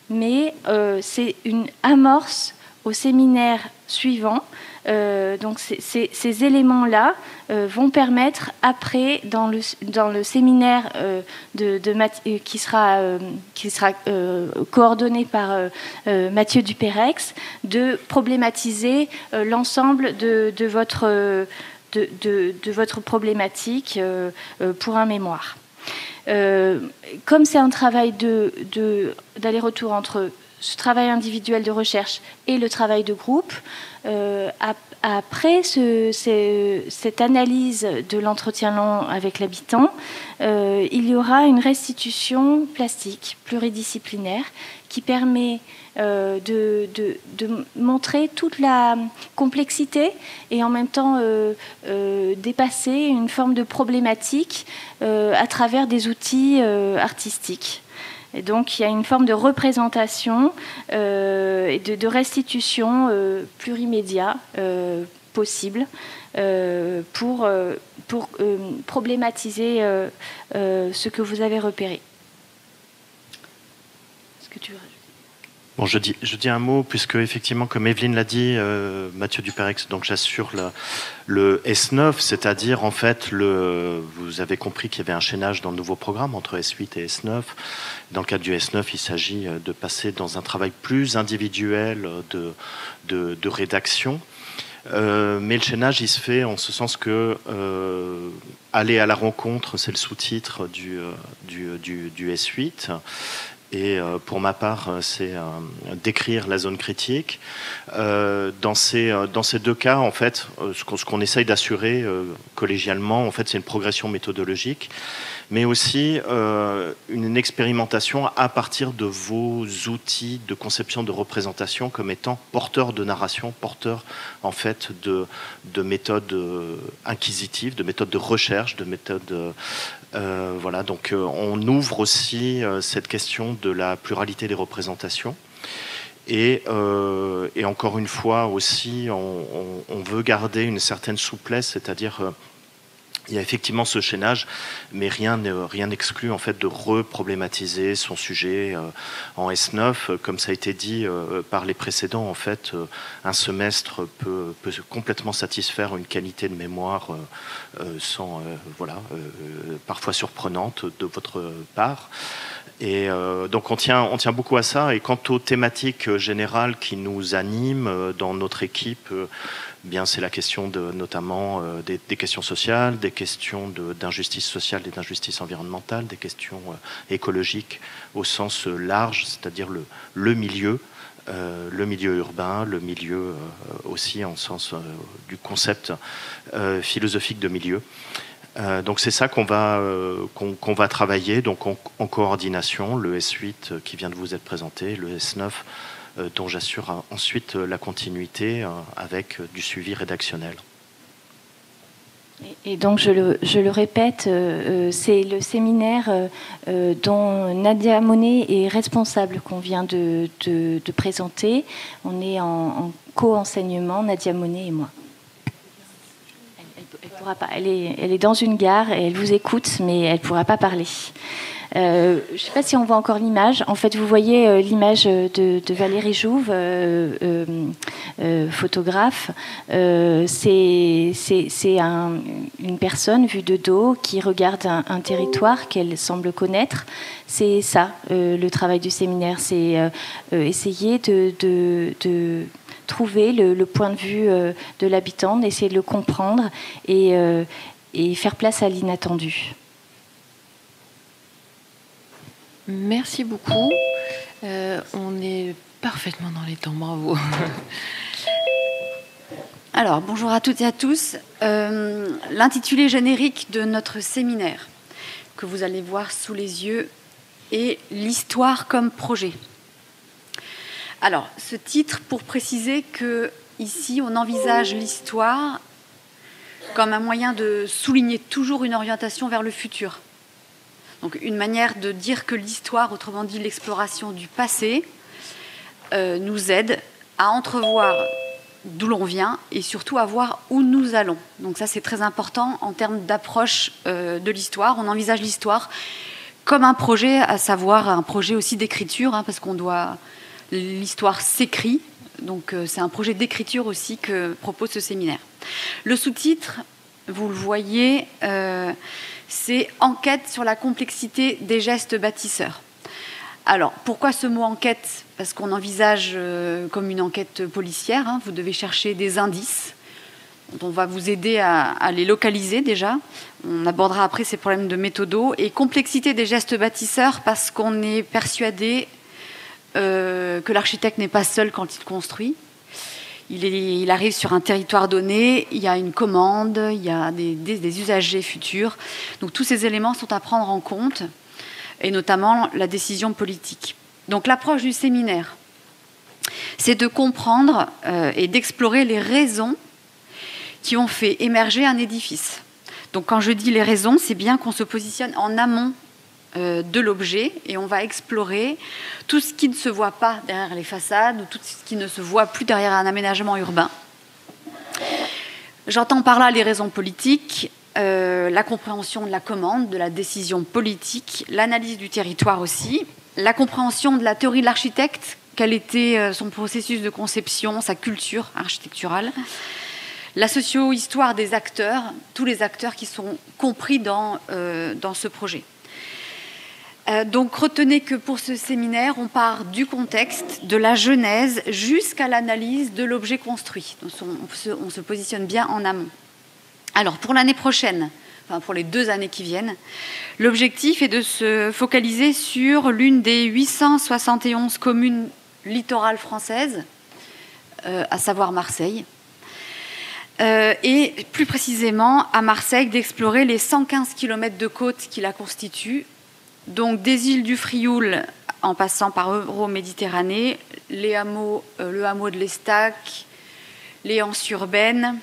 H: mais c'est une amorce au séminaire suivant. Donc ces éléments-là vont permettre après, dans le séminaire qui sera coordonné par Mathieu Duperex, de problématiser l'ensemble de votre problématique pour un mémoire. Comme c'est un travail d'aller-retour entre ce travail individuel de recherche et le travail de groupe, après cette analyse de l'entretien long avec l'habitant, il y aura une restitution plastique pluridisciplinaire qui permet de montrer toute la complexité et en même temps dépasser une forme de problématique à travers des outils artistiques. Et donc il y a une forme de représentation et de restitution plurimédia possible pour problématiser ce que vous avez repéré. Est-ce que tu veux...
I: Bon, je dis un mot, puisque effectivement, comme Evelyne l'a dit, Mathieu Duperex, donc j'assure le S9, c'est-à-dire en fait, vous avez compris qu'il y avait un chaînage dans le nouveau programme entre S8 et S9. Dans le cadre du S9, il s'agit de passer dans un travail plus individuel de rédaction. Mais le chaînage, il se fait en ce sens que aller à la rencontre, c'est le sous-titre du S8. Et pour ma part, c'est décrire la zone critique. Dans ces deux cas, en fait, ce qu'on essaye d'assurer collégialement, en fait, c'est une progression méthodologique, mais aussi une expérimentation à partir de vos outils de conception de représentation comme étant porteurs de narration, porteurs en fait de méthodes inquisitives, de méthodes de recherche, de méthodes voilà, donc on ouvre aussi cette question de la pluralité des représentations. Et encore une fois aussi, on veut garder une certaine souplesse, c'est-à-dire il y a effectivement ce chaînage, mais rien n'exclut en fait de reproblématiser son sujet en S9. Comme ça a été dit par les précédents, en fait, un semestre peut complètement satisfaire une qualité de mémoire parfois surprenante de votre part. Et donc on tient beaucoup à ça. Et quant aux thématiques générales qui nous animent dans notre équipe, bien c'est la question notamment des questions sociales, des questions d'injustice sociale et d'injustice environnementale, des questions écologiques au sens large, c'est-à-dire le milieu urbain, le milieu aussi en sens du concept philosophique de milieu. Donc c'est ça qu'on va travailler donc en coordination, le S8 qui vient de vous être présenté, le S9 dont j'assure ensuite la continuité avec du suivi rédactionnel.
H: Et donc, je le répète, c'est le séminaire dont Nadia Monet est responsable, qu'on vient de présenter. On est en co-enseignement, Nadia Monet et moi. Elle pourra pas. Elle est dans une gare et elle vous écoute, mais elle ne pourra pas parler. Je ne sais pas si on voit encore l'image. En fait, vous voyez l'image de Valérie Jouve, photographe. C'est une personne vue de dos qui regarde un territoire qu'elle semble connaître. C'est ça, le travail du séminaire. C'est essayer de trouver le point de vue de l'habitant, d'essayer de le comprendre et faire place à l'inattendu.
A: Merci beaucoup. On est parfaitement dans les temps, bravo.
J: Alors, bonjour à toutes et à tous. L'intitulé générique de notre séminaire, que vous allez voir sous les yeux, est « L'histoire comme projet ». Alors, ce titre pour préciser qu'ici, on envisage l'histoire comme un moyen de souligner toujours une orientation vers le futur. Donc une manière de dire que l'histoire, autrement dit l'exploration du passé, nous aide à entrevoir d'où l'on vient et surtout à voir où nous allons. Donc ça c'est très important en termes d'approche de l'histoire. On envisage l'histoire comme un projet, à savoir un projet aussi d'écriture, parce qu'on doit... L'histoire s'écrit, donc c'est un projet d'écriture aussi que propose ce séminaire. Le sous-titre, vous le voyez... c'est « Enquête sur la complexité des gestes bâtisseurs ». Alors, pourquoi ce mot « enquête » Parce qu'on envisage comme une enquête policière. Vous devez chercher des indices. On va vous aider à les localiser déjà. On abordera après ces problèmes de méthodo. Et complexité des gestes bâtisseurs parce qu'on est persuadé que l'architecte n'est pas seul quand il construit. Il arrive sur un territoire donné, il y a une commande, il y a des usagers futurs. Donc tous ces éléments sont à prendre en compte, et notamment la décision politique. Donc l'approche du séminaire, c'est de comprendre et d'explorer les raisons qui ont fait émerger un édifice. Donc quand je dis les raisons, c'est bien qu'on se positionne en amont de l'objet et on va explorer tout ce qui ne se voit pas derrière les façades ou tout ce qui ne se voit plus derrière un aménagement urbain. J'entends par là les raisons politiques, la compréhension de la commande, de la décision politique, l'analyse du territoire aussi, la compréhension de la théorie de l'architecte, quel était son processus de conception, sa culture architecturale, la socio-histoire des acteurs, tous les acteurs qui sont compris dans ce projet. Donc retenez que pour ce séminaire, on part du contexte, de la genèse jusqu'à l'analyse de l'objet construit. Donc on se positionne bien en amont. Alors pour l'année prochaine, enfin pour les 2 années qui viennent, l'objectif est de se focaliser sur l'une des 871 communes littorales françaises, à savoir Marseille. Et plus précisément à Marseille, d'explorer les 115 km de côte qui la constituent, donc des îles du Frioul en passant par Euroméditerranée, le hameau de l'Estac, les Anses urbaines,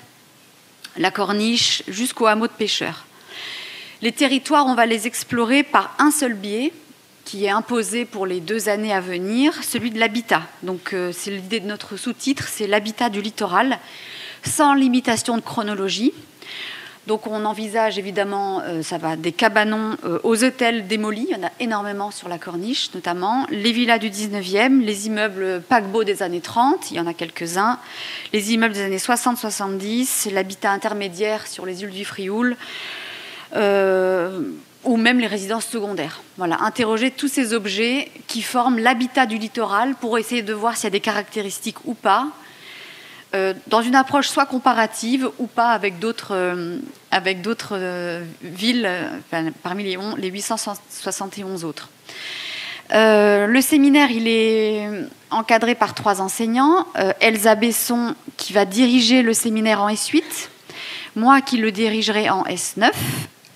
J: la Corniche, jusqu'au hameau de pêcheurs. Les territoires, on va les explorer par un seul biais qui est imposé pour les 2 années à venir, celui de l'habitat. Donc c'est l'idée de notre sous-titre, c'est l'habitat du littoral, sans limitation de chronologie. Donc on envisage évidemment, ça va des cabanons aux hôtels démolis, il y en a énormément sur la Corniche notamment, les villas du 19e, les immeubles paquebots des années 30, il y en a quelques-uns, les immeubles des années 60-70, l'habitat intermédiaire sur les îles du Frioul, ou même les résidences secondaires. Voilà, interroger tous ces objets qui forment l'habitat du littoral pour essayer de voir s'il y a des caractéristiques ou pas, dans une approche soit comparative ou pas avec d'autres villes, parmi les 871 autres. Le séminaire, il est encadré par 3 enseignants. Elsa Besson, qui va diriger le séminaire en S8, moi qui le dirigerai en S9,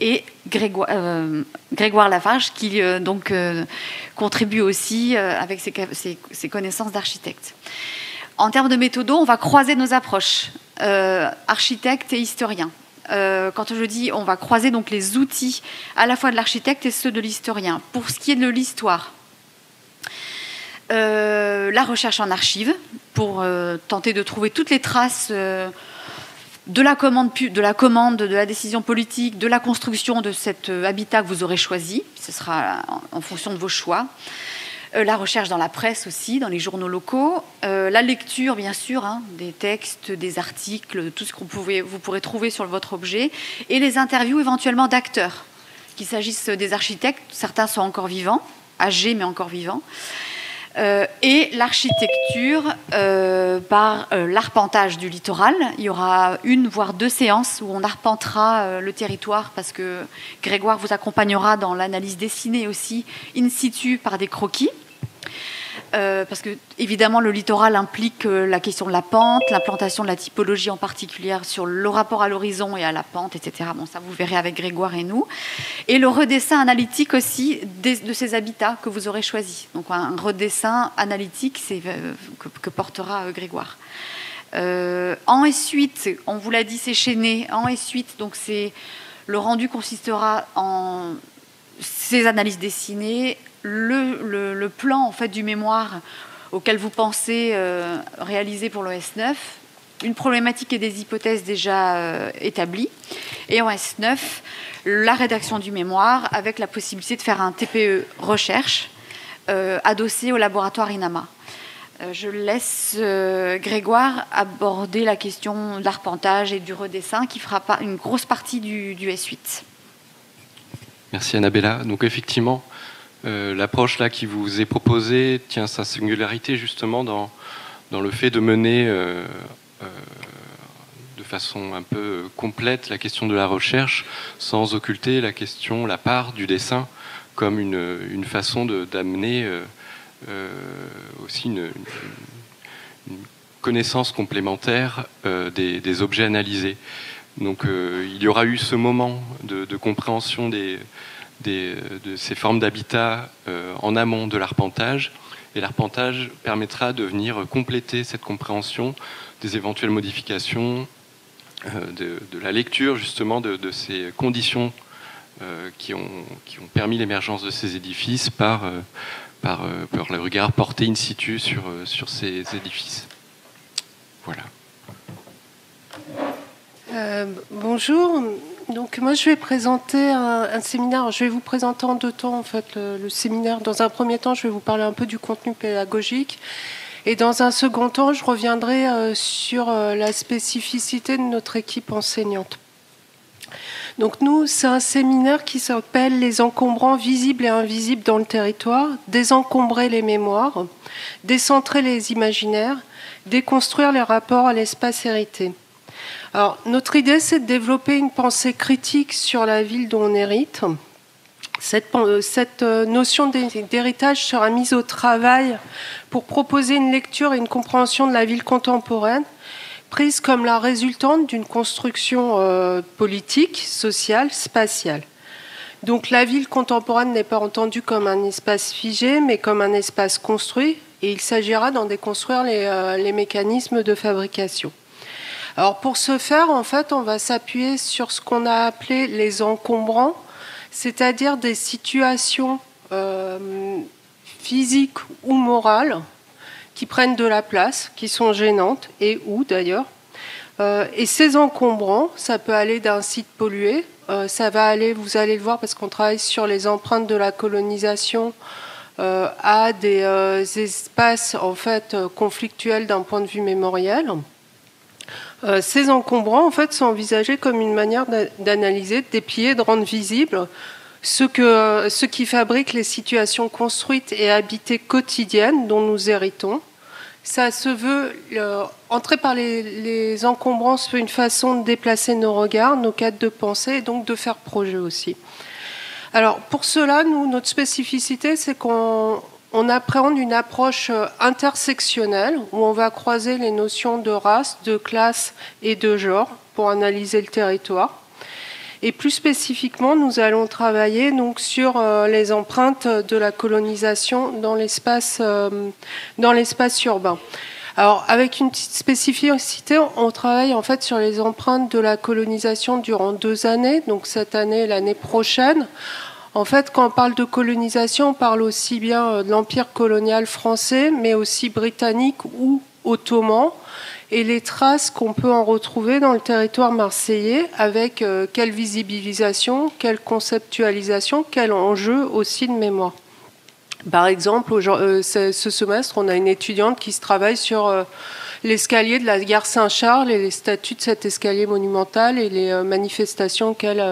J: et Grégoire Lafarge, qui contribue aussi avec ses connaissances d'architecte. En termes de méthodo, on va croiser nos approches, architecte et historien. Quand je dis on va croiser donc les outils à la fois de l'architecte et ceux de l'historien. Pour ce qui est de l'histoire, la recherche en archives, pour tenter de trouver toutes les traces de la commande, de la décision politique, de la construction de cet habitat que vous aurez choisi. Ce sera en fonction de vos choix. La recherche dans la presse aussi, dans les journaux locaux, la lecture bien sûr, des textes, des articles, tout ce que vous pourrez trouver sur votre objet, et les interviews éventuellement d'acteurs, qu'il s'agisse des architectes, certains sont encore vivants, âgés mais encore vivants, et l'architecture par l'arpentage du littoral. Il y aura 1 voire 2 séances où on arpentera le territoire, parce que Grégoire vous accompagnera dans l'analyse dessinée aussi in situ par des croquis. Parce que évidemment le littoral implique la question de la pente, l'implantation de la typologie en particulier sur le rapport à l'horizon et à la pente, etc. Bon, ça vous verrez avec Grégoire et nous. Et le redessin analytique aussi de ces habitats que vous aurez choisis. Donc un redessin analytique que portera Grégoire. En S8, on vous l'a dit, c'est chaîné. En S8, donc le rendu consistera en ces analyses dessinées, le plan en fait du mémoire auquel vous pensez réaliser pour le S9, une problématique et des hypothèses déjà établies, et en S9 la rédaction du mémoire avec la possibilité de faire un TPE recherche adossé au laboratoire INAMA. Je laisse Grégoire aborder la question de l'arpentage et du redessin qui fera une grosse partie du S8.
K: Merci Annabella. Donc effectivement, l'approche là qui vous est proposée tient sa singularité justement dans le fait de mener de façon un peu complète la question de la recherche sans occulter la part du dessin comme une façon d'amener aussi une connaissance complémentaire des objets analysés. Donc il y aura eu ce moment de compréhension de ces formes d'habitat en amont de l'arpentage, et l'arpentage permettra de venir compléter cette compréhension des éventuelles modifications, de la lecture justement de ces conditions qui ont permis l'émergence de ces édifices par le regard porté in situ sur ces édifices. Voilà.
L: Bonjour. Donc moi je vais présenter un séminaire. Je vais vous présenter en 2 temps en fait le séminaire. Dans un premier temps, je vais vous parler un peu du contenu pédagogique, et dans un second temps, je reviendrai sur la spécificité de notre équipe enseignante. Donc nous, c'est un séminaire qui s'appelle Les encombrants visibles et invisibles dans le territoire, désencombrer les mémoires, décentrer les imaginaires, déconstruire les rapports à l'espace hérité. Alors, notre idée, c'est de développer une pensée critique sur la ville dont on hérite. Cette notion d'héritage sera mise au travail pour proposer une lecture et une compréhension de la ville contemporaine, prise comme la résultante d'une construction politique, sociale, spatiale. Donc la ville contemporaine n'est pas entendue comme un espace figé, mais comme un espace construit, et il s'agira d'en déconstruire les mécanismes de fabrication. Alors pour ce faire, en fait, on va s'appuyer sur ce qu'on a appelé les encombrants, c'est-à-dire des situations physiques ou morales qui prennent de la place, qui sont gênantes, et ou d'ailleurs, Et ces encombrants, ça peut aller d'un site pollué, ça va aller, vous allez le voir parce qu'on travaille sur les empreintes de la colonisation, à des espaces en fait conflictuels d'un point de vue mémoriel. Ces encombrants en fait sont envisagés comme une manière d'analyser, de déplier, de rendre visible ce qui fabrique les situations construites et habitées quotidiennes dont nous héritons. Ça se veut, entrer par les encombrants se veut une façon de déplacer nos regards, nos cadres de pensée et donc de faire projet aussi. Alors pour cela, nous, notre spécificité, c'est qu'on appréhende une approche intersectionnelle où on va croiser les notions de race, de classe et de genre pour analyser le territoire. Et plus spécifiquement, nous allons travailler donc sur les empreintes de la colonisation dans l'espace urbain. Alors, avec une petite spécificité, on travaille en fait sur les empreintes de la colonisation durant 2 années, donc cette année et l'année prochaine. En fait, quand on parle de colonisation, on parle aussi bien de l'empire colonial français, mais aussi britannique ou ottoman, et les traces qu'on peut en retrouver dans le territoire marseillais, avec quelle visibilisation, quelle conceptualisation, quel enjeu aussi de mémoire. Par exemple, ce semestre, on a une étudiante qui se travaille sur l'escalier de la gare Saint-Charles et les statuts de cet escalier monumental et les manifestations qu'elle...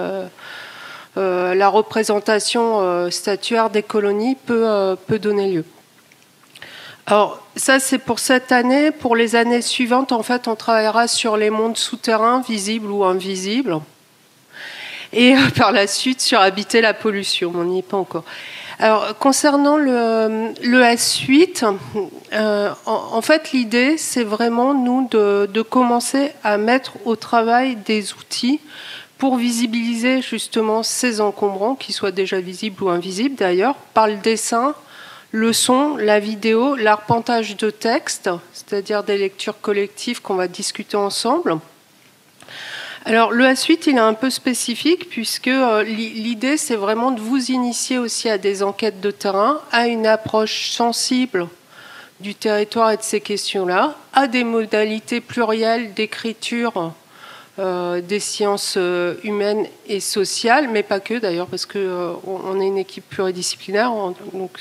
L: la représentation statuaire des colonies peut donner lieu. Alors ça c'est pour cette année. Pour les années suivantes, en fait, on travaillera sur les mondes souterrains, visibles ou invisibles, et par la suite sur habiter la pollution. On n'y est pas encore. Alors concernant le S8, en fait l'idée c'est vraiment nous de commencer à mettre au travail des outils pour visibiliser justement ces encombrants, qu'ils soient déjà visibles ou invisibles d'ailleurs, par le dessin, le son, la vidéo, l'arpentage de texte, c'est-à-dire des lectures collectives qu'on va discuter ensemble. Alors le S8, il est un peu spécifique puisque l'idée, c'est vraiment de vous initier aussi à des enquêtes de terrain, à une approche sensible du territoire et de ces questions-là, à des modalités plurielles d'écriture des sciences humaines et sociales, mais pas que d'ailleurs, parce qu'on est une équipe pluridisciplinaire, donc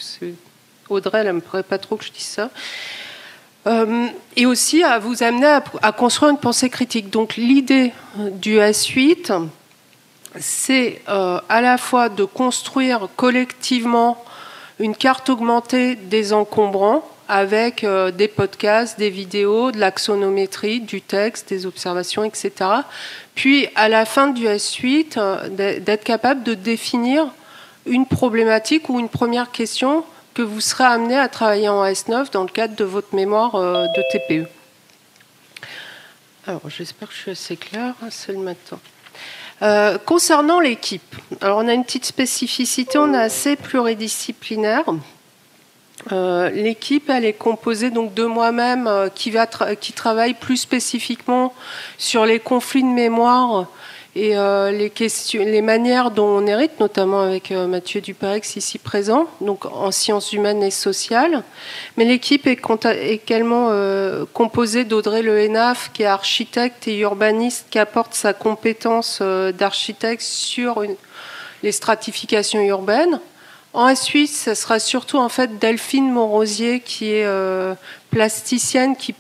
L: Audrey, elle n'aimerait pas trop que je dise ça. Et aussi à vous amener à construire une pensée critique. Donc l'idée du S8, c'est à la fois de construire collectivement une carte augmentée des encombrants, avec des podcasts, des vidéos, de l'axonométrie, du texte, des observations, etc. Puis, à la fin du S8, d'être capable de définir une problématique ou une première question que vous serez amené à travailler en S9 dans le cadre de votre mémoire de TPE. Alors, j'espère que je suis assez claire, c'est le matin. Concernant l'équipe, alors on a une petite spécificité, on est assez pluridisciplinaire. L'équipe, elle est composée donc de moi-même qui travaille plus spécifiquement sur les conflits de mémoire et les manières dont on hérite, notamment avec Mathieu Duperex ici présent, donc en sciences humaines et sociales. Mais l'équipe est également composée d'Audrey Lehenaf, qui est architecte et urbaniste, qui apporte sa compétence d'architecte sur les stratifications urbaines. Ensuite, ce sera surtout en fait Delphine Monrosier, qui est plasticienne, qui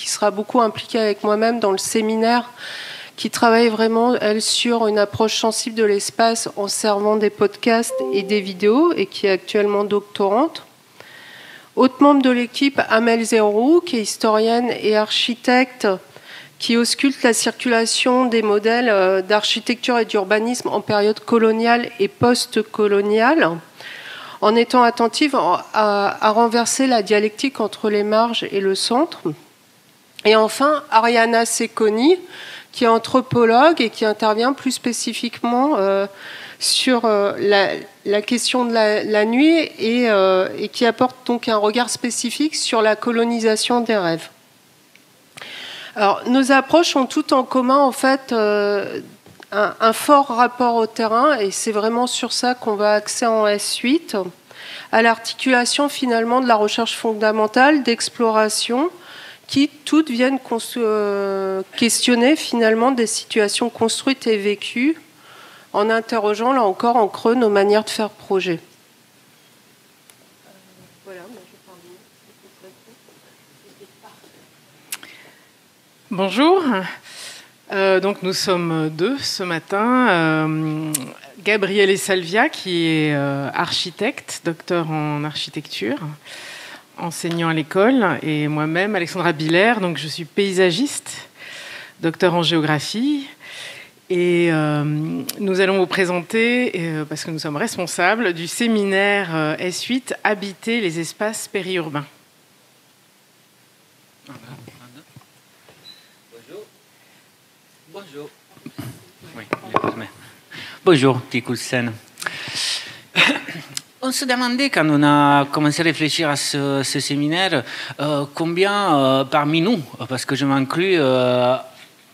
L: sera beaucoup impliquée avec moi-même dans le séminaire, qui travaille vraiment, elle, sur une approche sensible de l'espace en servant des podcasts et des vidéos, et qui est actuellement doctorante. Autre membre de l'équipe, Amel Zerrou, qui est historienne et architecte, qui ausculte la circulation des modèles d'architecture et d'urbanisme en période coloniale et post-coloniale, en étant attentive à renverser la dialectique entre les marges et le centre. Et enfin, Ariana Secconi, qui est anthropologue et qui intervient plus spécifiquement sur la question de la nuit et qui apporte donc un regard spécifique sur la colonisation des rêves. Alors, nos approches ont toutes en commun, en fait, un fort rapport au terrain, et c'est vraiment sur ça qu'on va axer en S8, à l'articulation finalement de la recherche fondamentale, d'exploration, qui toutes viennent questionner finalement des situations construites et vécues en interrogeant là encore en creux nos manières de faire projet. Voilà,
M: bonjour. Donc nous sommes deux ce matin. Gabriele Salvia, qui est architecte, docteur en architecture, enseignant à l'école, et moi-même, Alexandra Biller, donc je suis paysagiste, docteur en géographie. Et nous allons vous présenter, parce que nous sommes responsables, du séminaire S8 « Habiter les espaces périurbains ».
N: Bonjour. Oui, bonjour, Tikoussen. On se demandait, quand on a commencé à réfléchir à ce séminaire, combien parmi nous, parce que je m'inclus,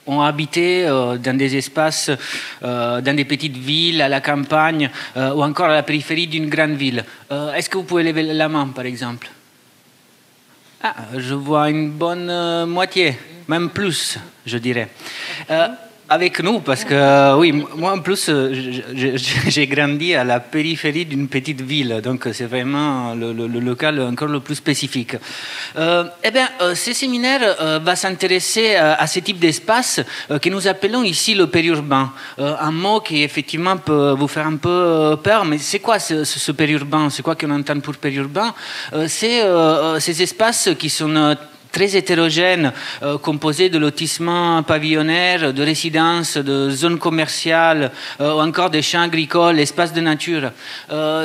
N: ont habité dans des espaces, dans des petites villes, à la campagne, ou encore à la périphérie d'une grande ville. Est-ce que vous pouvez lever la main, par exemple? Ah, je vois une bonne moitié, même plus, je dirais. Avec nous, parce que oui, moi en plus, j'ai grandi à la périphérie d'une petite ville, donc c'est vraiment le local encore le plus spécifique. Eh bien, ce séminaire va s'intéresser à ce type d'espace que nous appelons ici le périurbain. Un mot qui effectivement peut vous faire un peu peur, mais c'est quoi ce périurbain? C'est quoi qu'on entend pour périurbain? C'est ces espaces qui sont très hétérogène, composé de lotissements pavillonnaires, de résidences, de zones commerciales, ou encore des champs agricoles, espaces de nature.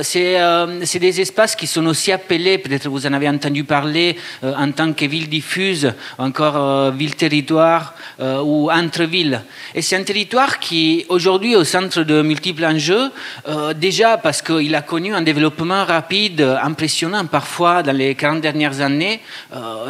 N: C'est des espaces qui sont aussi appelés, peut-être vous en avez entendu parler, en tant que ville diffuse, encore ville-territoire ou entre-ville. Et c'est un territoire qui, aujourd'hui, est au centre de multiples enjeux, déjà parce qu'il a connu un développement rapide, impressionnant parfois dans les 40 dernières années.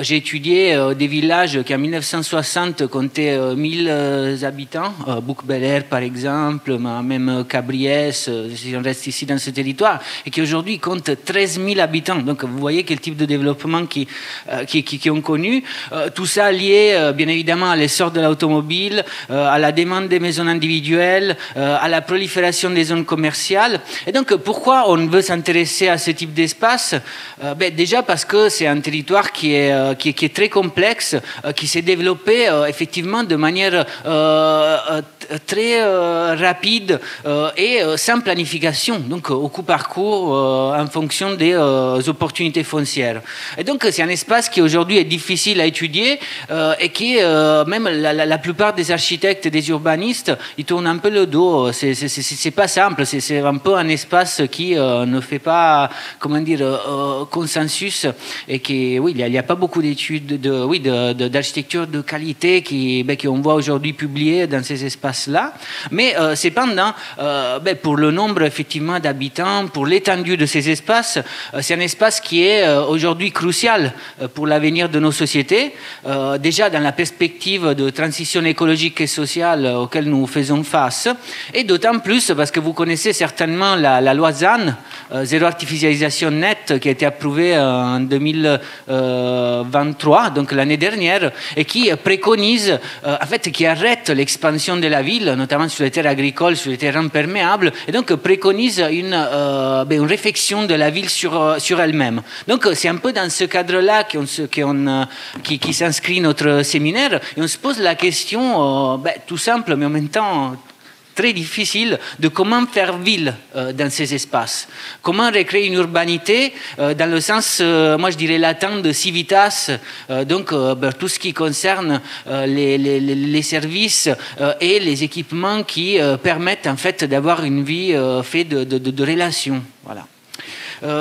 N: J'ai étudié des villages qui en 1960 comptaient 1000 habitants, Bouc-Bel-Air par exemple, même Cabriès, si on reste ici dans ce territoire, et qui aujourd'hui comptent 13 000 habitants. Donc vous voyez quel type de développement qui ont connu. Tout ça lié bien évidemment à l'essor de l'automobile, à la demande des maisons individuelles, à la prolifération des zones commerciales. Et donc pourquoi on veut s'intéresser à ce type d'espace? Déjà parce que c'est un territoire qui est très complexe, qui s'est développé effectivement de manière très rapide et sans planification, donc au coup par coup en fonction des opportunités foncières. Et donc c'est un espace qui aujourd'hui est difficile à étudier et qui même la plupart des architectes et des urbanistes, ils tournent un peu le dos. C'est pas simple, c'est un peu un espace qui ne fait pas, comment dire, consensus, et qui, oui, il n'y a pas beaucoup d'études d'architecture de qualité qu'on voit aujourd'hui publiées dans ces espaces-là. Mais cependant, pour le nombre effectivement d'habitants, pour l'étendue de ces espaces, c'est un espace qui est aujourd'hui crucial pour l'avenir de nos sociétés. Déjà dans la perspective de transition écologique et sociale auquel nous faisons face, et d'autant plus parce que vous connaissez certainement la loi ZAN, zéro artificialisation nette, qui a été approuvée en 2023, donc l'année dernière, et qui préconise, en fait, qui arrête l'expansion de la ville, notamment sur les terres agricoles, sur les terrains perméables, et donc préconise une réflexion de la ville sur elle-même. Donc c'est un peu dans ce cadre-là qui s'inscrit notre séminaire, et on se pose la question, tout simple, mais en même temps très difficile, de comment faire ville dans ces espaces. Comment recréer une urbanité dans le sens, moi je dirais latin, de civitas, donc tout ce qui concerne les services et les équipements qui permettent en fait d'avoir une vie faite de relations. Voilà.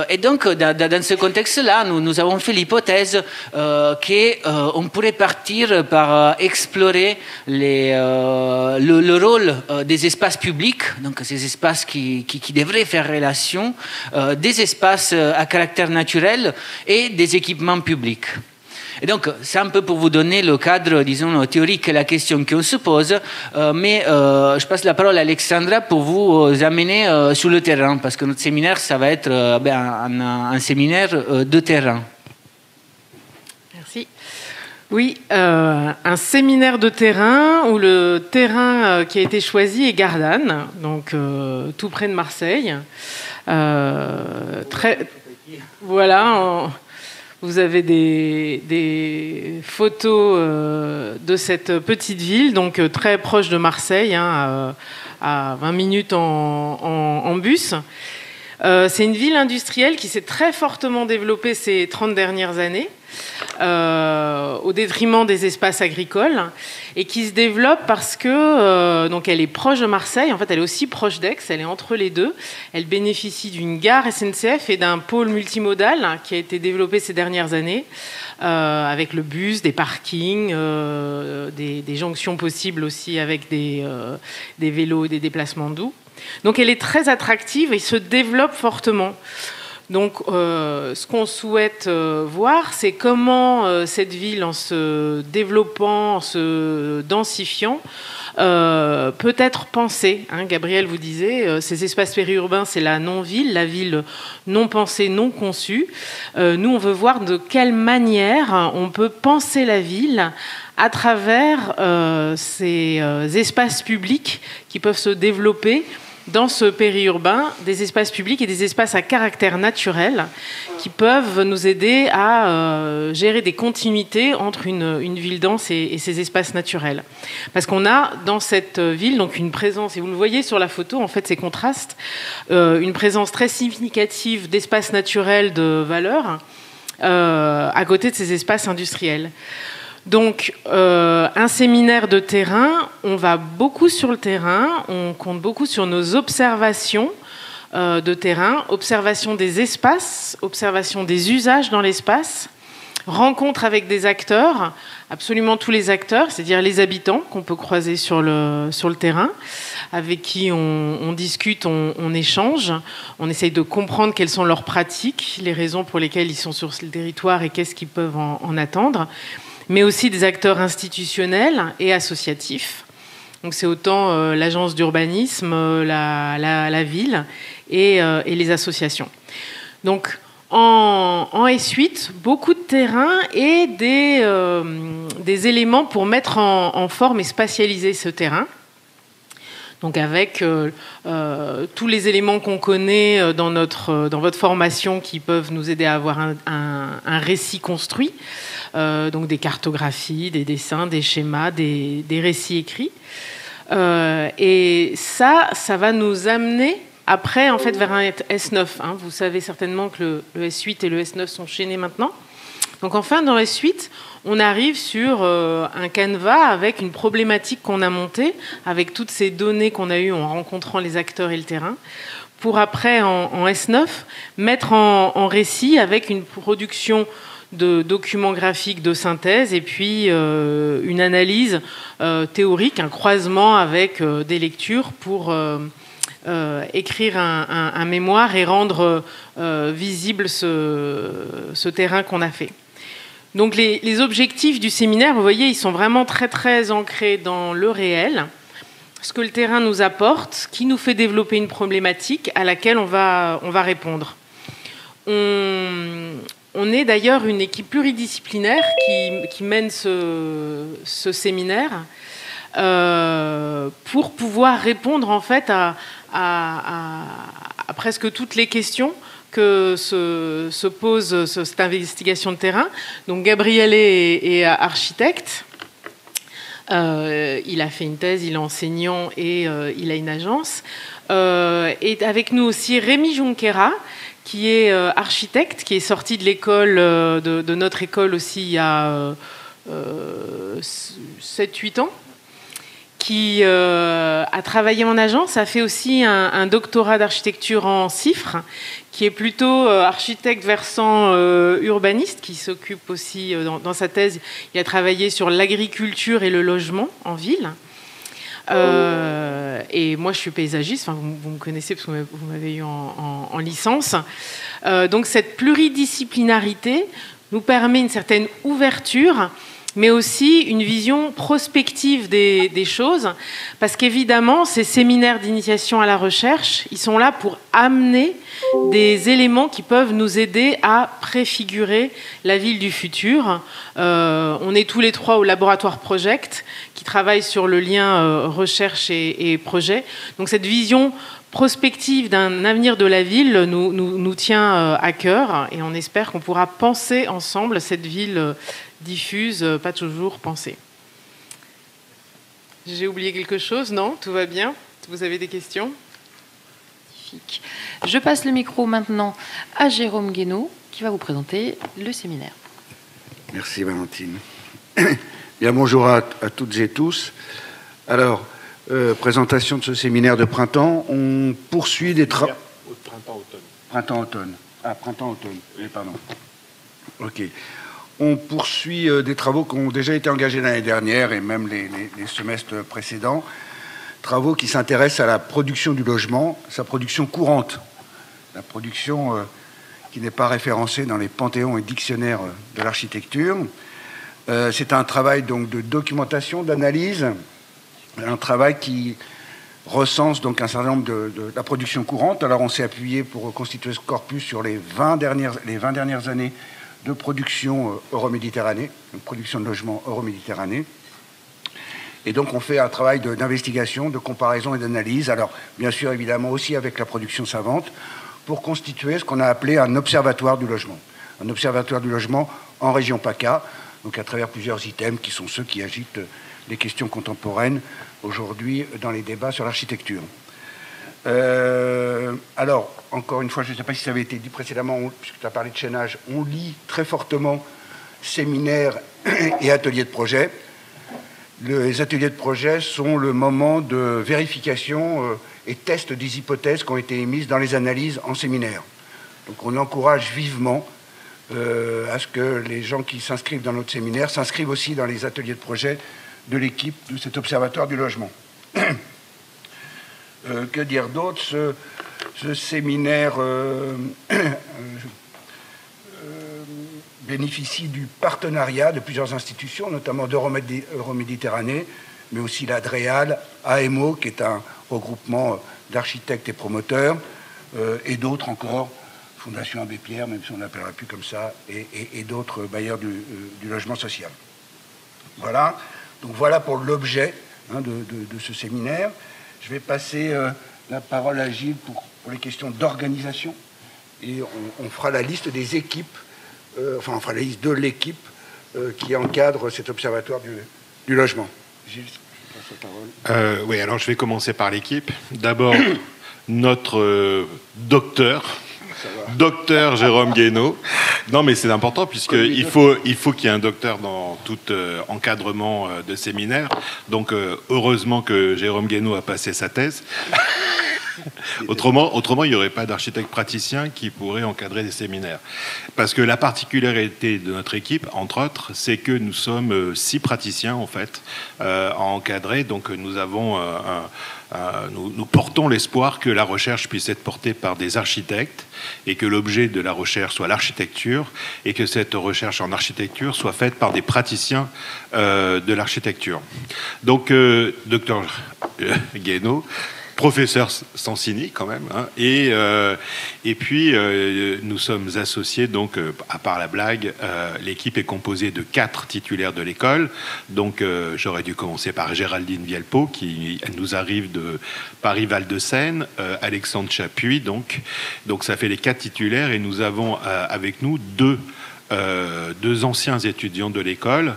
N: Et donc, dans ce contexte-là, nous avons fait l'hypothèse qu'on pourrait partir par explorer le rôle des espaces publics, donc ces espaces qui devraient faire relation, des espaces à caractère naturel et des équipements publics. Et donc, c'est un peu pour vous donner le cadre, disons, théorique et la question qu'on se pose, mais je passe la parole à Alexandra pour vous amener sur le terrain, parce que notre séminaire, ça va être un séminaire de terrain.
M: Merci. Oui, un séminaire de terrain où le terrain qui a été choisi est Gardanne, donc tout près de Marseille. Voilà, vous avez des photos de cette petite ville, donc très proche de Marseille, à 20 minutes en bus. C'est une ville industrielle qui s'est très fortement développée ces 30 dernières années, au détriment des espaces agricoles, et qui se développe parce que donc elle est proche de Marseille, en fait elle est aussi proche d'Aix, elle est entre les deux. Elle bénéficie d'une gare SNCF et d'un pôle multimodal qui a été développé ces dernières années, avec le bus, des parkings, des jonctions possibles aussi avec des vélos et des déplacements doux. Donc elle est très attractive et se développe fortement. Donc ce qu'on souhaite voir, c'est comment cette ville, en se développant, en se densifiant, peut être pensée. Gabriel vous disait, ces espaces périurbains, c'est la non-ville, la ville non pensée, non conçue. Nous, on veut voir de quelle manière on peut penser la ville à travers ces espaces publics qui peuvent se développer dans ce périurbain, des espaces publics et des espaces à caractère naturel qui peuvent nous aider à gérer des continuités entre une ville dense et ces espaces naturels. Parce qu'on a dans cette ville donc une présence, et vous le voyez sur la photo, en fait ces contrastes, une présence très significative d'espaces naturels de valeur à côté de ces espaces industriels. Donc, un séminaire de terrain, on va beaucoup sur le terrain, on compte beaucoup sur nos observations de terrain, observation des espaces, observation des usages dans l'espace, rencontre avec des acteurs, absolument tous les acteurs, c'est-à-dire les habitants qu'on peut croiser sur le terrain, avec qui on discute, on échange, on essaye de comprendre quelles sont leurs pratiques, les raisons pour lesquelles ils sont sur le territoire et qu'est-ce qu'ils peuvent en attendre, mais aussi des acteurs institutionnels et associatifs. Donc c'est autant l'agence d'urbanisme, la ville et les associations. Donc en S8, beaucoup de terrain et des éléments pour mettre en forme et spatialiser ce terrain. Donc avec tous les éléments qu'on connaît dans votre formation qui peuvent nous aider à avoir un récit construit, donc des cartographies, des dessins, des schémas, des récits écrits. Et ça va nous amener après en fait vers un S9. Vous savez certainement que le S8 et le S9 sont chaînés maintenant. Donc enfin dans le S8, on arrive sur un canevas avec une problématique qu'on a montée, avec toutes ces données qu'on a eues en rencontrant les acteurs et le terrain, pour après, en S9, mettre en récit avec une production de documents graphiques de synthèse et puis une analyse théorique, un croisement avec des lectures pour écrire un mémoire et rendre visible ce terrain qu'on a fait. Donc les objectifs du séminaire, vous voyez, ils sont vraiment très très ancrés dans le réel, ce que le terrain nous apporte, qui nous fait développer une problématique à laquelle on va répondre. On est d'ailleurs une équipe pluridisciplinaire qui mène ce séminaire pour pouvoir répondre en fait à presque toutes les questions que se pose cette investigation de terrain. Donc Gabriel est architecte, il a fait une thèse, il est enseignant et il a une agence. Et avec nous aussi Rémi Junquera, qui est architecte, qui est sorti de l'école, de notre école aussi il y a 7-8 ans, qui a travaillé en agence, a fait aussi un doctorat d'architecture en CIFRE, qui est plutôt architecte versant urbaniste, qui s'occupe aussi, dans sa thèse, il a travaillé sur l'agriculture et le logement en ville. Et moi, je suis paysagiste, vous me connaissez parce que vous m'avez eu en licence. Donc cette pluridisciplinarité nous permet une certaine ouverture, mais aussi une vision prospective des choses, parce qu'évidemment, ces séminaires d'initiation à la recherche, ils sont là pour amener des éléments qui peuvent nous aider à préfigurer la ville du futur. On est tous les trois au laboratoire Project, qui travaille sur le lien recherche et projet. Donc cette vision prospective d'un avenir de la ville nous tient à cœur, et on espère qu'on pourra penser ensemble cette ville diffuse, pas toujours pensée. J'ai oublié quelque chose? Non, tout va bien? Vous avez des questions?
A: Je passe le micro maintenant à Jérôme Guénaud, qui va vous présenter le séminaire.
O: Merci Valentine. Bien, bonjour à toutes et tous. Alors, présentation de ce séminaire de printemps. On poursuit des travaux...
E: Printemps-automne.
O: Printemps-automne. Ah, printemps-automne. Oui, pardon. OK. On poursuit des travaux qui ont déjà été engagés l'année dernière et même les semestres précédents. Travaux qui s'intéressent à la production du logement, sa production courante. La production qui n'est pas référencée dans les panthéons et dictionnaires de l'architecture. C'est un travail donc de documentation, d'analyse, un travail qui recense donc un certain nombre de la production courante. Alors on s'est appuyé pour constituer ce corpus sur les 20 dernières années de production Euroméditerranée, de production de logements Euroméditerranée. Et donc on fait un travail d'investigation, de comparaison et d'analyse, alors bien sûr évidemment aussi avec la production savante, pour constituer ce qu'on a appelé un observatoire du logement. Un observatoire du logement en région PACA, donc à travers plusieurs items qui sont ceux qui agitent les questions contemporaines aujourd'hui dans les débats sur l'architecture. Alors, encore une fois, je ne sais pas si ça avait été dit précédemment, puisque tu as parlé de chaînage, on lit très fortement séminaires et ateliers de projet. Les ateliers de projet sont le moment de vérification et test des hypothèses qui ont été émises dans les analyses en séminaire. Donc on encourage vivement à ce que les gens qui s'inscrivent dans notre séminaire s'inscrivent aussi dans les ateliers de projet de l'équipe de cet observatoire du logement. Que dire d'autre? Ce séminaire bénéficie du partenariat de plusieurs institutions, notamment d'Euroméditerranée, mais aussi la DREAL, AMO, qui est un regroupement d'architectes et promoteurs, et d'autres encore, Fondation Abbé Pierre, même si on n'appellera plus comme ça, et d'autres bailleurs du logement social. Voilà. Donc voilà pour l'objet de ce séminaire. Je vais passer la parole à Gilles pour les questions d'organisation, et on fera la liste des équipes, enfin on fera la liste de l'équipe qui encadre cet observatoire du logement. Gilles, je passe la parole.
E: Oui, alors je vais commencer par l'équipe. D'abord, notre docteur Jérôme Guénaud. Non, mais c'est important puisqu'il faut qu'il y ait un docteur dans tout encadrement de séminaire. Donc, heureusement que Jérôme Guénaud a passé sa thèse. Autrement, il n'y aurait pas d'architecte praticien qui pourrait encadrer des séminaires. Parce que la particularité de notre équipe, entre autres, c'est que nous sommes 6 praticiens, en fait, à encadrer. Donc, nous avons nous portons l'espoir que la recherche puisse être portée par des architectes et que l'objet de la recherche soit l'architecture et que cette recherche en architecture soit faite par des praticiens de l'architecture. Donc, docteur Guénaud, professeur Sansini quand même, hein, et puis nous sommes associés, donc à part la blague, l'équipe est composée de 4 titulaires de l'école, donc j'aurais dû commencer par Géraldine Vielpeau qui nous arrive de Paris-Val de Seine, Alexandre Chapuis, donc ça fait les 4 titulaires, et nous avons avec nous deux anciens étudiants de l'école,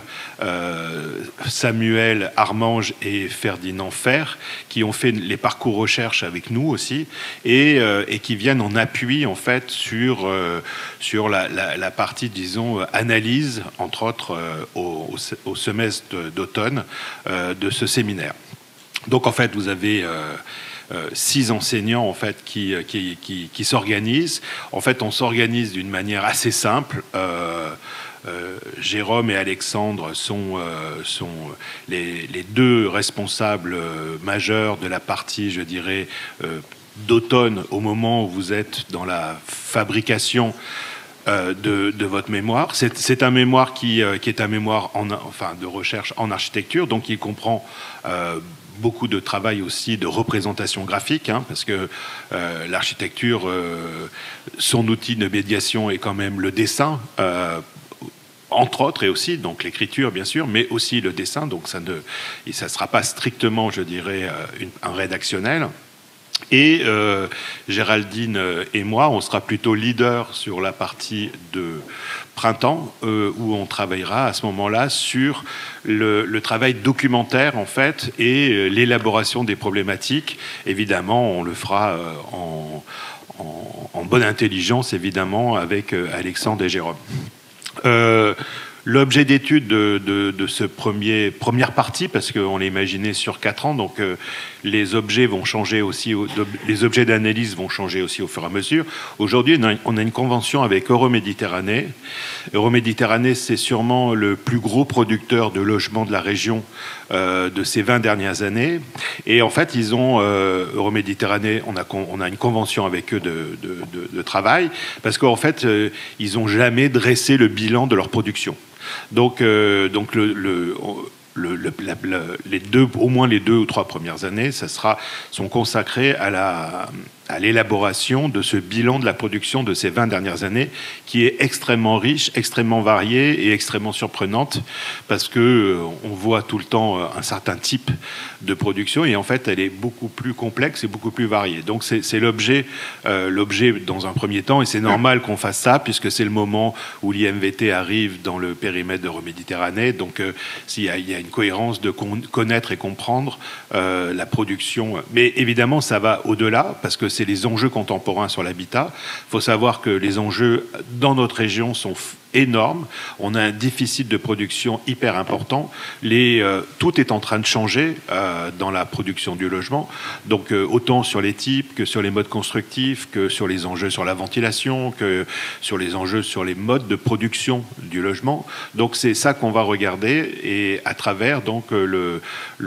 E: Samuel Armange et Ferdinand Fer, qui ont fait les parcours recherche avec nous aussi, et qui viennent en appui en fait sur la partie, disons, analyse, entre autres au semestre d'automne de ce séminaire. Donc en fait vous avez 6 enseignants en fait qui s'organisent. En fait, on s'organise d'une manière assez simple. Jérôme et Alexandre sont les 2 responsables majeurs de la partie, je dirais, d'automne, au moment où vous êtes dans la fabrication
P: de votre mémoire. C'est un mémoire qui est un mémoire de recherche en architecture, donc il comprend beaucoup de travail aussi de représentation graphique, parce que l'architecture, son outil de médiation est quand même le dessin, entre autres, et aussi donc l'écriture bien sûr, mais aussi le dessin, donc ça ne sera pas strictement, je dirais, un rédactionnel. Et Géraldine et moi, on sera plutôt leader sur la partie de printemps, où on travaillera à ce moment-là sur le travail documentaire en fait et l'élaboration des problématiques. Évidemment, on le fera en bonne intelligence, évidemment, avec Alexandre et Jérôme. L'objet d'étude de ce première partie, parce qu'on l'a imaginé sur 4 ans, donc les objets vont changer aussi, les objets d'analyse vont changer aussi au fur et à mesure. Aujourd'hui, on a une convention avec Euroméditerranée. Euroméditerranée, c'est sûrement le plus gros producteur de logements de la région de ces 20 dernières années. Et en fait, ils ont Euroméditerranée, on a une convention avec eux de travail, parce qu'en fait, ils n'ont jamais dressé le bilan de leur production. Donc les au moins les 2 ou 3 premières années, sont consacrées à l'élaboration de ce bilan de la production de ces 20 dernières années, qui est extrêmement riche, extrêmement variée et extrêmement surprenante, parce que on voit tout le temps un certain type de production, et en fait, elle est beaucoup plus complexe et beaucoup plus variée. Donc, c'est l'objet dans un premier temps, et c'est normal qu'on fasse ça, puisque c'est le moment où l'IMVT arrive dans le périmètre d'Euroméditerranée. Donc, il y a une cohérence de connaître et comprendre la production. Mais évidemment, ça va au-delà, parce que c'est les enjeux contemporains sur l'habitat. Il faut savoir que les enjeux dans notre région sont énorme. On a un déficit de production hyper important. Tout est en train de changer dans la production du logement. Donc autant sur les types que sur les modes constructifs, que sur les enjeux sur la ventilation, que sur les enjeux sur les modes de production du logement. Donc c'est ça qu'on va regarder, et à travers donc le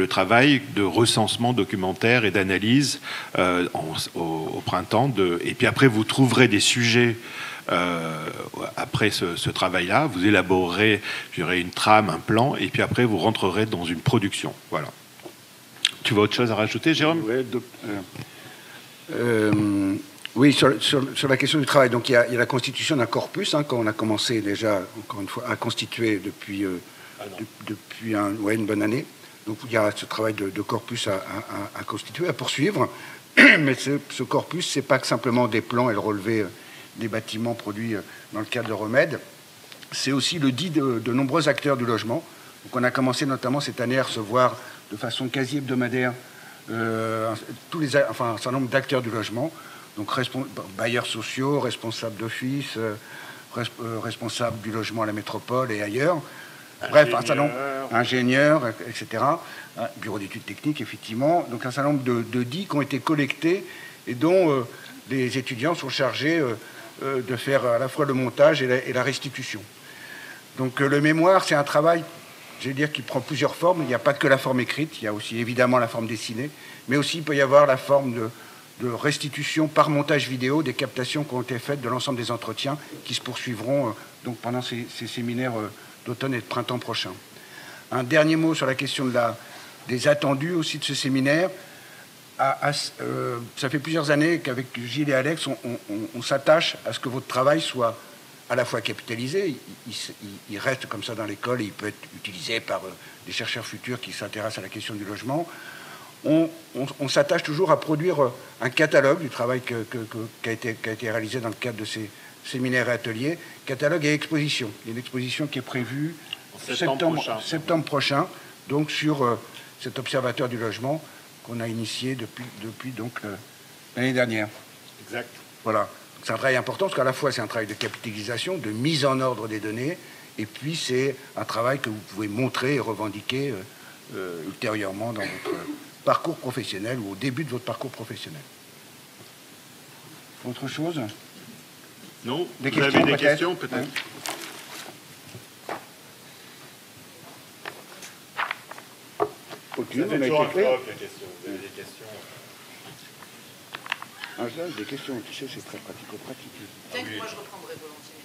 P: travail de recensement documentaire et d'analyse au printemps. Et puis après, vous trouverez des sujets. Après ce travail-là, vous élaborerez, je dirais, une trame, un plan, et puis après vous rentrerez dans une production. Voilà. Tu vois autre chose à rajouter, Jérôme?
O: Oui, sur la question du travail. Donc il y a la constitution d'un corpus, quand on a commencé déjà, encore une fois, à constituer depuis une bonne année. Donc il y a ce travail de corpus à constituer, à poursuivre. Mais ce corpus, c'est pas que simplement des plans et le relevé des bâtiments produits dans le cadre de Remède. C'est aussi le dit de nombreux acteurs du logement. Donc on a commencé notamment cette année à recevoir de façon quasi hebdomadaire un certain nombre d'acteurs du logement, donc bailleurs sociaux, responsables d'office, responsables du logement à la métropole et ailleurs. Bref, un certain nombre ingénieurs, etc. Bureau d'études techniques, effectivement. Donc un certain nombre de dits qui ont été collectés et dont les étudiants sont chargés de faire à la fois le montage et la restitution. Donc le mémoire, c'est un travail, je vais dire, qui prend plusieurs formes. Il n'y a pas que la forme écrite, il y a aussi évidemment la forme dessinée, mais aussi il peut y avoir la forme de restitution par montage vidéo des captations qui ont été faites de l'ensemble des entretiens qui se poursuivront donc pendant ces séminaires d'automne et de printemps prochains. Un dernier mot sur la question des attendus aussi de ce séminaire. Ça fait plusieurs années qu'avec Gilles et Alex, on s'attache à ce que votre travail soit à la fois capitalisé, il reste comme ça dans l'école et il peut être utilisé par des chercheurs futurs qui s'intéressent à la question du logement. On s'attache toujours à produire un catalogue du travail qui a été réalisé dans le cadre de ces séminaires et ateliers, catalogue et exposition. Il y a une exposition qui est prévue septembre prochain, donc sur cet observateur du logement qu'on a initié depuis donc l'année dernière.
P: Exact.
O: Voilà. C'est un travail important parce qu'à la fois c'est un travail de capitalisation, de mise en ordre des données, et puis c'est un travail que vous pouvez montrer et revendiquer ultérieurement dans votre parcours professionnel ou au début de votre parcours professionnel. Autre chose?
P: Non. Vous avez des questions peut-être?
O: Aucune,
P: ça fait toujours un flop, la question. Vous avez des questions?
O: Des questions, tu sais, c'est très pratico-pratique.
Q: Peut-être que moi je reprendrai volontiers.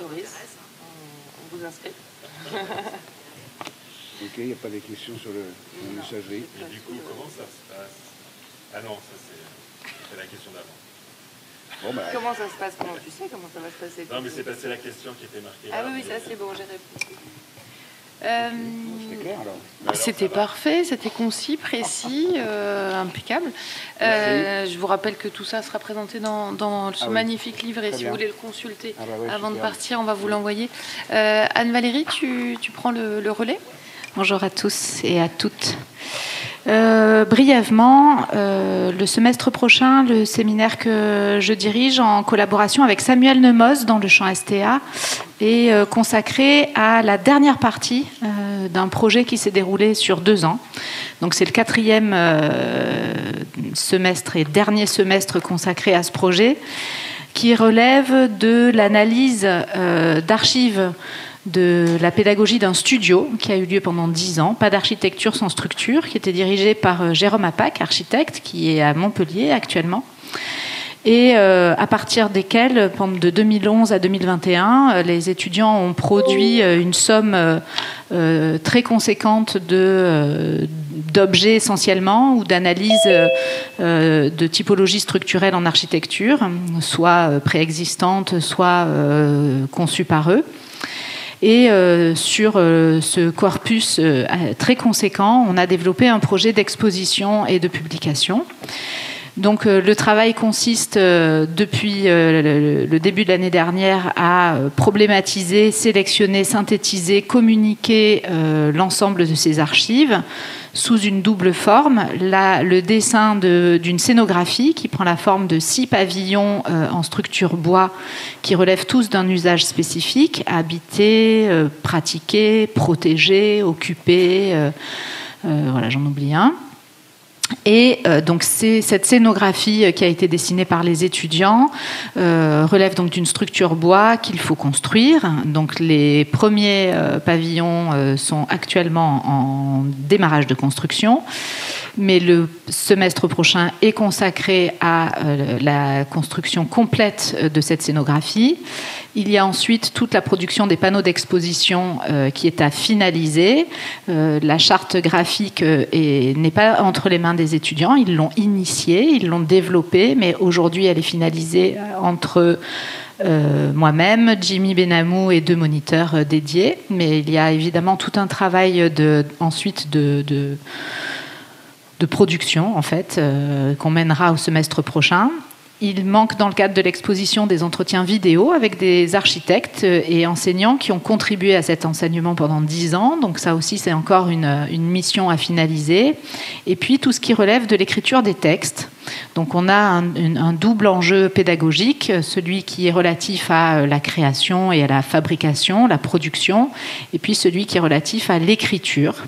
A: autorise. On vous inscrit.
O: Ok, il n'y a pas de questions sur le messagerie.
P: Et du coup, comment ça se passe? Ah non, ça c'est la question d'avant.
O: Bon, bah...
A: Comment ça se passe? Comment tu sais comment ça va se passer?
P: Non, mais c'est passé la question qui était marquée.
A: Ah oui, ça c'est bon, j'ai répondu.
O: C'était clair alors?
A: C'était parfait, c'était concis, précis, impeccable. Je vous rappelle que tout ça sera présenté dans ce magnifique livre et si vous voulez le consulter avant de partir, on va vous l'envoyer. Anne-Valérie, tu prends le relais?
Q: Bonjour à tous et à toutes. Brièvement, le semestre prochain, le séminaire que je dirige en collaboration avec Samuel Nemoz dans le champ STA est consacré à la dernière partie d'un projet qui s'est déroulé sur 2 ans. Donc c'est le 4e semestre et dernier semestre consacré à ce projet qui relève de l'analyse d'archives de la pédagogie d'un studio qui a eu lieu pendant 10 ans, pas d'architecture sans structure, qui était dirigé par Jérôme Apac, architecte, qui est à Montpellier actuellement, et à partir desquels, de 2011 à 2021, les étudiants ont produit une somme très conséquente d'objets essentiellement ou d'analyses de typologie structurelle en architecture, soit préexistantes, soit conçues par eux. Et sur ce corpus très conséquent, on a développé un projet d'exposition et de publication. Donc le travail consiste depuis le début de l'année dernière à problématiser, sélectionner, synthétiser, communiquer l'ensemble de ces archives sous une double forme. Le dessin d'une scénographie qui prend la forme de 6 pavillons en structure bois qui relèvent tous d'un usage spécifique, habiter, pratiquer, protéger, occuper, voilà, j'en oublie un. Et donc cette scénographie qui a été dessinée par les étudiants relève donc d'une structure bois qu'il faut construire. Donc les premiers pavillons sont actuellement en démarrage de construction, mais le semestre prochain est consacré à la construction complète de cette scénographie. Il y a ensuite toute la production des panneaux d'exposition qui est à finaliser. La charte graphique n'est pas entre les mains des étudiants. Ils l'ont initiée, ils l'ont développée, mais aujourd'hui elle est finalisée entre moi-même, Jimmy Benamou et 2 moniteurs dédiés. Mais il y a évidemment tout un travail ensuite de production en fait qu'on mènera au semestre prochain. Il manque dans le cadre de l'exposition des entretiens vidéo avec des architectes et enseignants qui ont contribué à cet enseignement pendant 10 ans. Donc ça aussi, c'est encore une mission à finaliser. Et puis tout ce qui relève de l'écriture des textes. Donc on a un double enjeu pédagogique, celui qui est relatif à la création et à la fabrication, la production, et puis celui qui est relatif à l'écriture.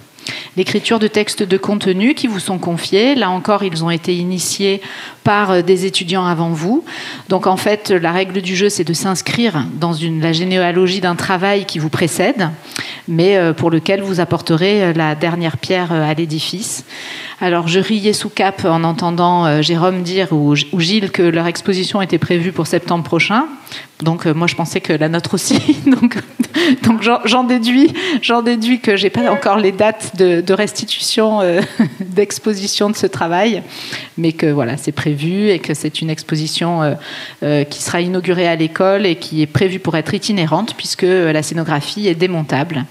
Q: L'écriture de textes de contenu qui vous sont confiés. Là encore, ils ont été initiés par des étudiants avant vous. Donc en fait, la règle du jeu, c'est de s'inscrire dans la généalogie d'un travail qui vous précède, mais pour lequel vous apporterez la dernière pierre à l'édifice. Alors je riais sous cap en entendant Jérôme dire ou Gilles que leur exposition était prévue pour septembre prochain. Donc moi je pensais que la nôtre aussi. Donc j'en déduis que j'ai pas encore les dates de restitution d'exposition de ce travail, mais que voilà, c'est prévu et que c'est une exposition qui sera inaugurée à l'école et qui est prévue pour être itinérante puisque la scénographie est démontable.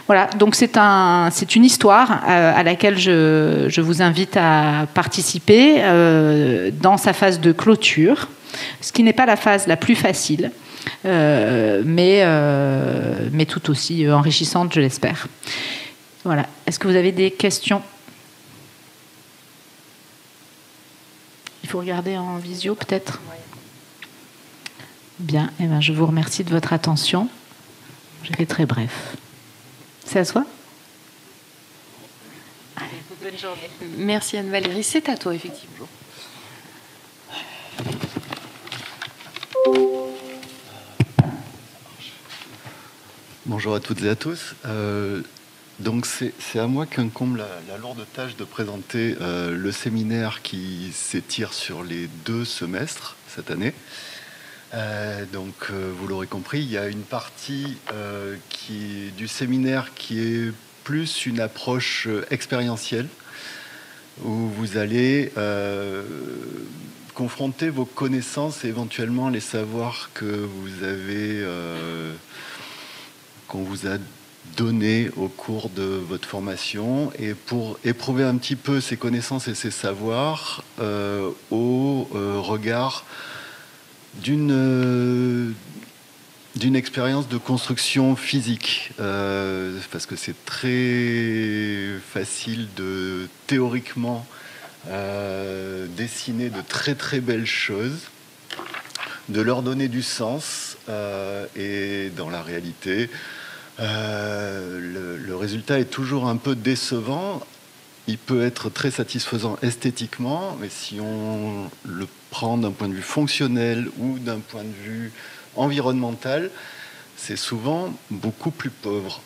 Q: Voilà, donc c'est une histoire à laquelle je vous invite à participer dans sa phase de clôture, ce qui n'est pas la phase la plus facile, mais tout aussi enrichissante, je l'espère. Voilà. Est-ce que vous avez des questions? Il faut regarder en visio, peut-être. Bien, eh ben, je vous remercie de votre attention. J'étais très bref. C'est à soi?
A: Allez, bonne journée. Merci Anne-Valérie. C'est à toi, effectivement.
R: Bonjour à toutes et à tous. Donc c'est à moi qu'incombe la lourde tâche de présenter le séminaire qui s'étire sur les 2 semestres cette année. Donc, vous l'aurez compris, il y a une partie du séminaire qui est plus une approche expérientielle, où vous allez confronter vos connaissances et éventuellement les savoirs que vous avez, qu'on vous a donné au cours de votre formation, et pour éprouver un petit peu ces connaissances et ces savoirs au regard d'une expérience de construction physique, parce que c'est très facile de théoriquement dessiner de très très belles choses, de leur donner du sens, et dans la réalité, le résultat est toujours un peu décevant. Il peut être très satisfaisant esthétiquement, mais si on le prend d'un point de vue fonctionnel ou d'un point de vue environnemental, c'est souvent beaucoup plus pauvre.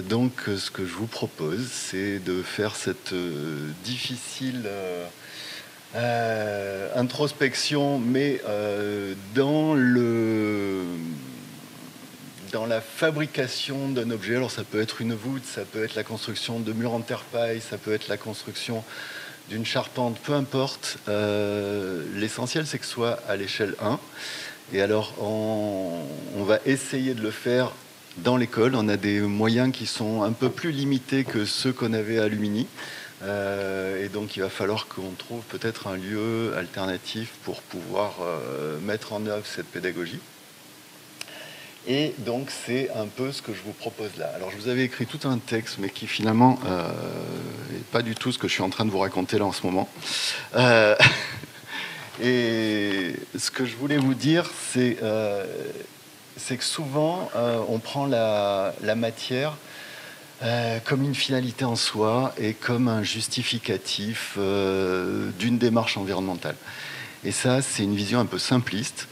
R: Donc ce que je vous propose, c'est de faire cette difficile introspection, mais dans la fabrication d'un objet. Alors ça peut être une voûte, ça peut être la construction de murs en terre-paille, ça peut être la construction d'une charpente, peu importe. L'essentiel, c'est que ce soit à l'échelle 1. Et alors, on va essayer de le faire dans l'école. On a des moyens qui sont un peu plus limités que ceux qu'on avait à Lumini. Et donc, il va falloir qu'on trouve peut-être un lieu alternatif pour pouvoir mettre en œuvre cette pédagogie. Et donc, c'est un peu ce que je vous propose là. Alors, je vous avais écrit tout un texte, mais qui finalement n'est pas du tout ce que je suis en train de vous raconter là en ce moment. Et ce que je voulais vous dire, c'est que souvent, on prend la matière comme une finalité en soi et comme un justificatif d'une démarche environnementale. Et ça, c'est une vision un peu simpliste.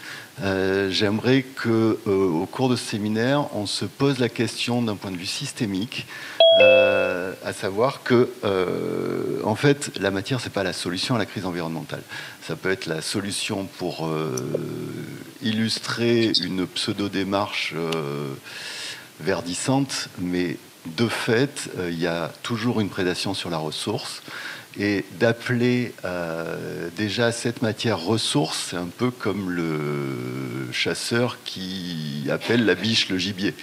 R: J'aimerais qu'au cours de ce séminaire, on se pose la question d'un point de vue systémique, à savoir que, en fait, la matière, c'est pas la solution à la crise environnementale. Ça peut être la solution pour illustrer une pseudo-démarche verdissante, mais de fait, il y a toujours une prédation sur la ressource. Et d'appeler déjà cette matière ressource, c'est un peu comme le chasseur qui appelle la biche le gibier,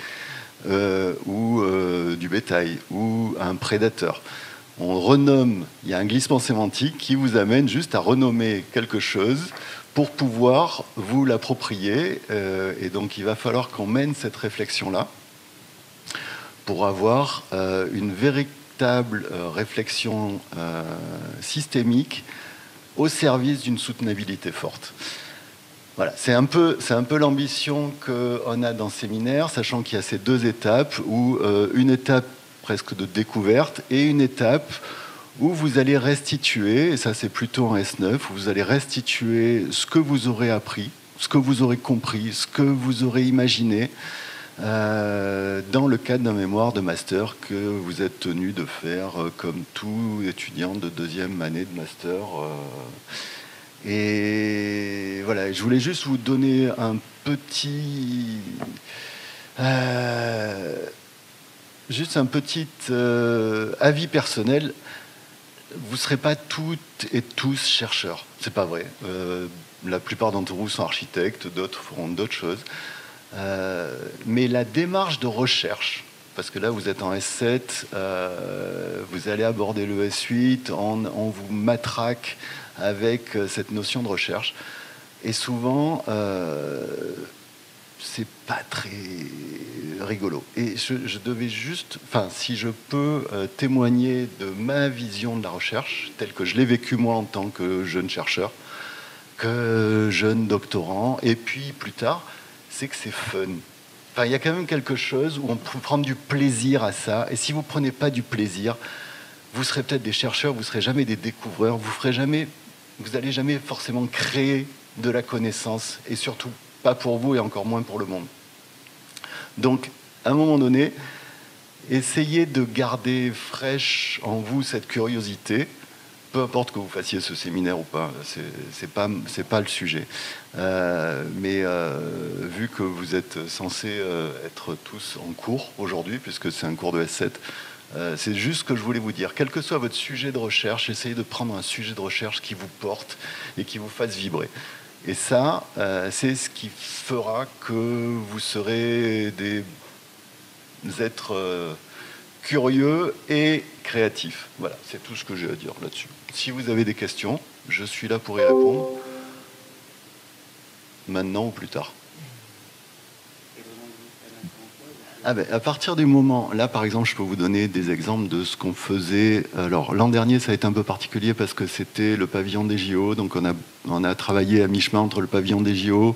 R: ou du bétail, ou un prédateur. On renomme, il y a un glissement sémantique qui vous amène juste à renommer quelque chose pour pouvoir vous l'approprier. Et donc il va falloir qu'on mène cette réflexion-là pour avoir une véritable réflexion systémique au service d'une soutenabilité forte. Voilà, c'est un peu l'ambition qu'on a dans ce séminaire, sachant qu'il y a ces deux étapes, où une étape presque de découverte et une étape où vous allez restituer, et ça c'est plutôt en S9, où vous allez restituer ce que vous aurez appris, ce que vous aurez compris, ce que vous aurez imaginé, dans le cadre d'un mémoire de master que vous êtes tenu de faire comme tout étudiant de deuxième année de master. Et voilà, je voulais juste vous donner un petit avis personnel. Vous ne serez pas toutes et tous chercheurs, c'est pas vrai. La plupart d'entre vous sont architectes, d'autres feront d'autres choses. Mais la démarche de recherche, parce que là vous êtes en S7, vous allez aborder le S8, on vous matraque avec cette notion de recherche, et souvent c'est pas très rigolo. Et je devais juste, enfin si je peux témoigner de ma vision de la recherche, telle que je l'ai vécue moi en tant que jeune chercheur, que jeune doctorant, et puis plus tard, c'est que c'est fun. Enfin, il y a quand même quelque chose où on peut prendre du plaisir à ça. Et si vous ne prenez pas du plaisir, vous serez peut-être des chercheurs, vous ne serez jamais des découvreurs, vous n'allez jamais forcément créer de la connaissance, et surtout pas pour vous et encore moins pour le monde. Donc, à un moment donné, essayez de garder fraîche en vous cette curiosité, peu importe que vous fassiez ce séminaire ou pas, c'est pas le sujet. Mais vu que vous êtes censés être tous en cours aujourd'hui, puisque c'est un cours de S7, c'est juste ce que je voulais vous dire. Quel que soit votre sujet de recherche, essayez de prendre un sujet de recherche qui vous porte et qui vous fasse vibrer. Et ça, c'est ce qui fera que vous serez des êtres curieux et créatifs. Voilà, c'est tout ce que j'ai à dire là-dessus. Si vous avez des questions, je suis là pour y répondre. Maintenant ou plus tard. Ah ben, à partir du moment, là par exemple, je peux vous donner des exemples de ce qu'on faisait. Alors l'an dernier, ça a été un peu particulier parce que c'était le pavillon des JO, donc on a travaillé à mi-chemin entre le pavillon des JO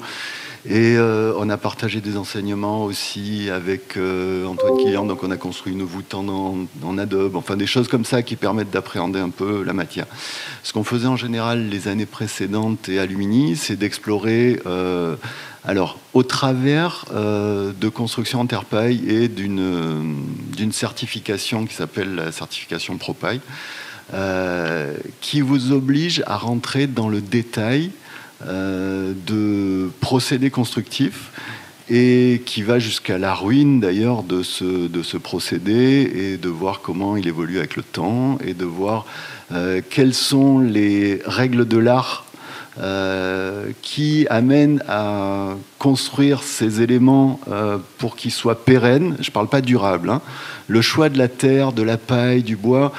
R: et on a partagé des enseignements aussi avec Antoine Quillian, donc on a construit une voûte en Adobe, enfin des choses comme ça qui permettent d'appréhender un peu la matière. Ce qu'on faisait en général les années précédentes et à Lumini, c'est d'explorer alors, au travers de construction en terre-paille et d'une certification qui s'appelle la certification ProPaille, qui vous oblige à rentrer dans le détail de procédés constructifs et qui va jusqu'à la ruine d'ailleurs de ce procédé et de voir comment il évolue avec le temps et de voir quelles sont les règles de l'art qui amène à construire ces éléments pour qu'ils soient pérennes. Je ne parle pas durable. Hein. Le choix de la terre, de la paille, du bois,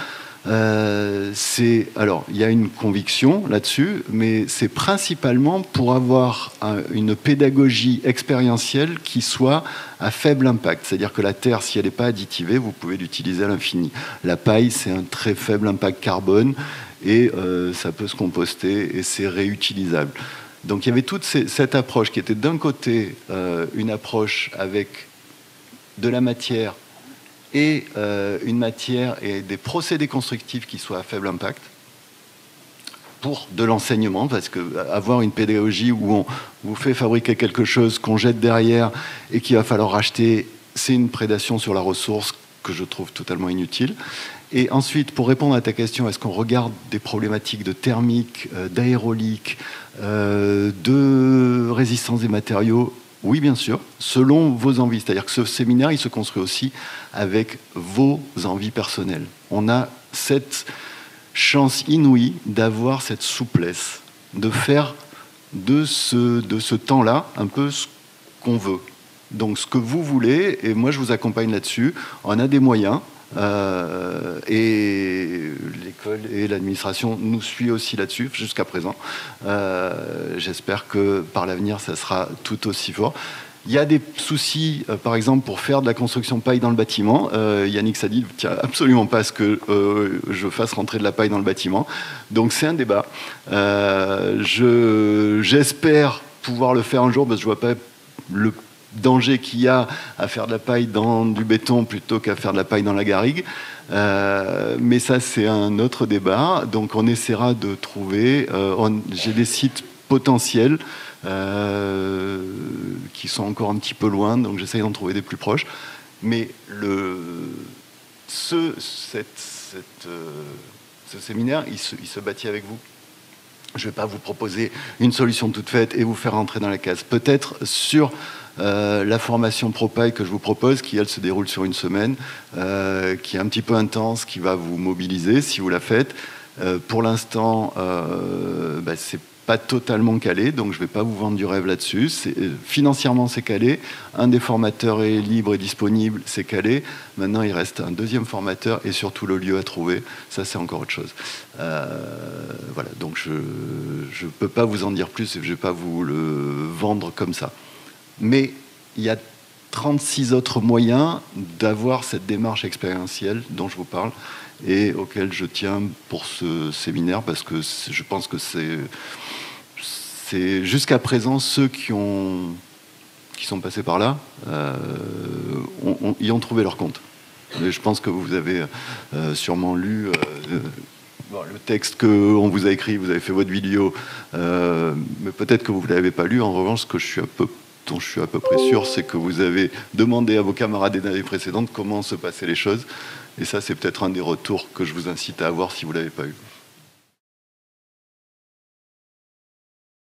R: alors il y a une conviction là-dessus, mais c'est principalement pour avoir une pédagogie expérientielle qui soit à faible impact. C'est-à-dire que la terre, si elle n'est pas additivée, vous pouvez l'utiliser à l'infini. La paille, c'est un très faible impact carbone et ça peut se composter et c'est réutilisable. Donc il y avait toute cette approche qui était d'un côté une approche avec de la matière et une matière et des procédés constructifs qui soient à faible impact pour de l'enseignement, parce que avoir une pédagogie où on vous fait fabriquer quelque chose qu'on jette derrière et qu'il va falloir racheter, c'est une prédation sur la ressource que je trouve totalement inutile. Et ensuite, pour répondre à ta question, est-ce qu'on regarde des problématiques de thermique, d'aérolique, de résistance des matériaux ? Oui, bien sûr, selon vos envies. C'est-à-dire que ce séminaire, il se construit aussi avec vos envies personnelles. On a cette chance inouïe d'avoir cette souplesse, de faire de ce temps-là un peu ce qu'on veut. Donc ce que vous voulez, et moi je vous accompagne là-dessus. On a des moyens, et l'école et l'administration nous suivent aussi là-dessus jusqu'à présent. J'espère que par l'avenir ça sera tout aussi fort. Il y a des soucis, par exemple, pour faire de la construction paille dans le bâtiment. Yannick Sadi ne tient absolument pas à ce que je fasse rentrer de la paille dans le bâtiment. Donc c'est un débat. J'espère pouvoir le faire un jour, parce que je ne vois pas le danger qu'il y a à faire de la paille dans du béton plutôt qu'à faire de la paille dans la garrigue. Mais ça, c'est un autre débat. Donc on essaiera de trouver... j'ai des sites potentiels qui sont encore un petit peu loin, donc j'essaye d'en trouver des plus proches. Mais ce séminaire, il se bâtit avec vous. Je ne vais pas vous proposer une solution toute faite et vous faire rentrer dans la case. Peut-être sur la formation ProPaille que je vous propose, qui elle se déroule sur une semaine, qui est un petit peu intense, qui va vous mobiliser si vous la faites. Pour l'instant, c'est pas totalement calé, donc je ne vais pas vous vendre du rêve là-dessus. Financièrement, c'est calé. Un des formateurs est libre et disponible, c'est calé. Maintenant, il reste un deuxième formateur et surtout le lieu à trouver. Ça, c'est encore autre chose. Voilà, donc je ne peux pas vous en dire plus et je ne vais pas vous le vendre comme ça. Mais il y a 36 autres moyens d'avoir cette démarche expérientielle dont je vous parle et auquel je tiens pour ce séminaire, parce que je pense que c'est jusqu'à présent ceux qui sont passés par là y ont trouvé leur compte. Et je pense que vous avez sûrement lu le texte qu'on vous a écrit, vous avez fait votre vidéo, mais peut-être que vous ne l'avez pas lu. En revanche, ce que dont je suis à peu près sûr, c'est que vous avez demandé à vos camarades des années précédentes comment se passaient les choses. Et ça, c'est peut-être un des retours que je vous incite à avoir si vous ne l'avez pas eu.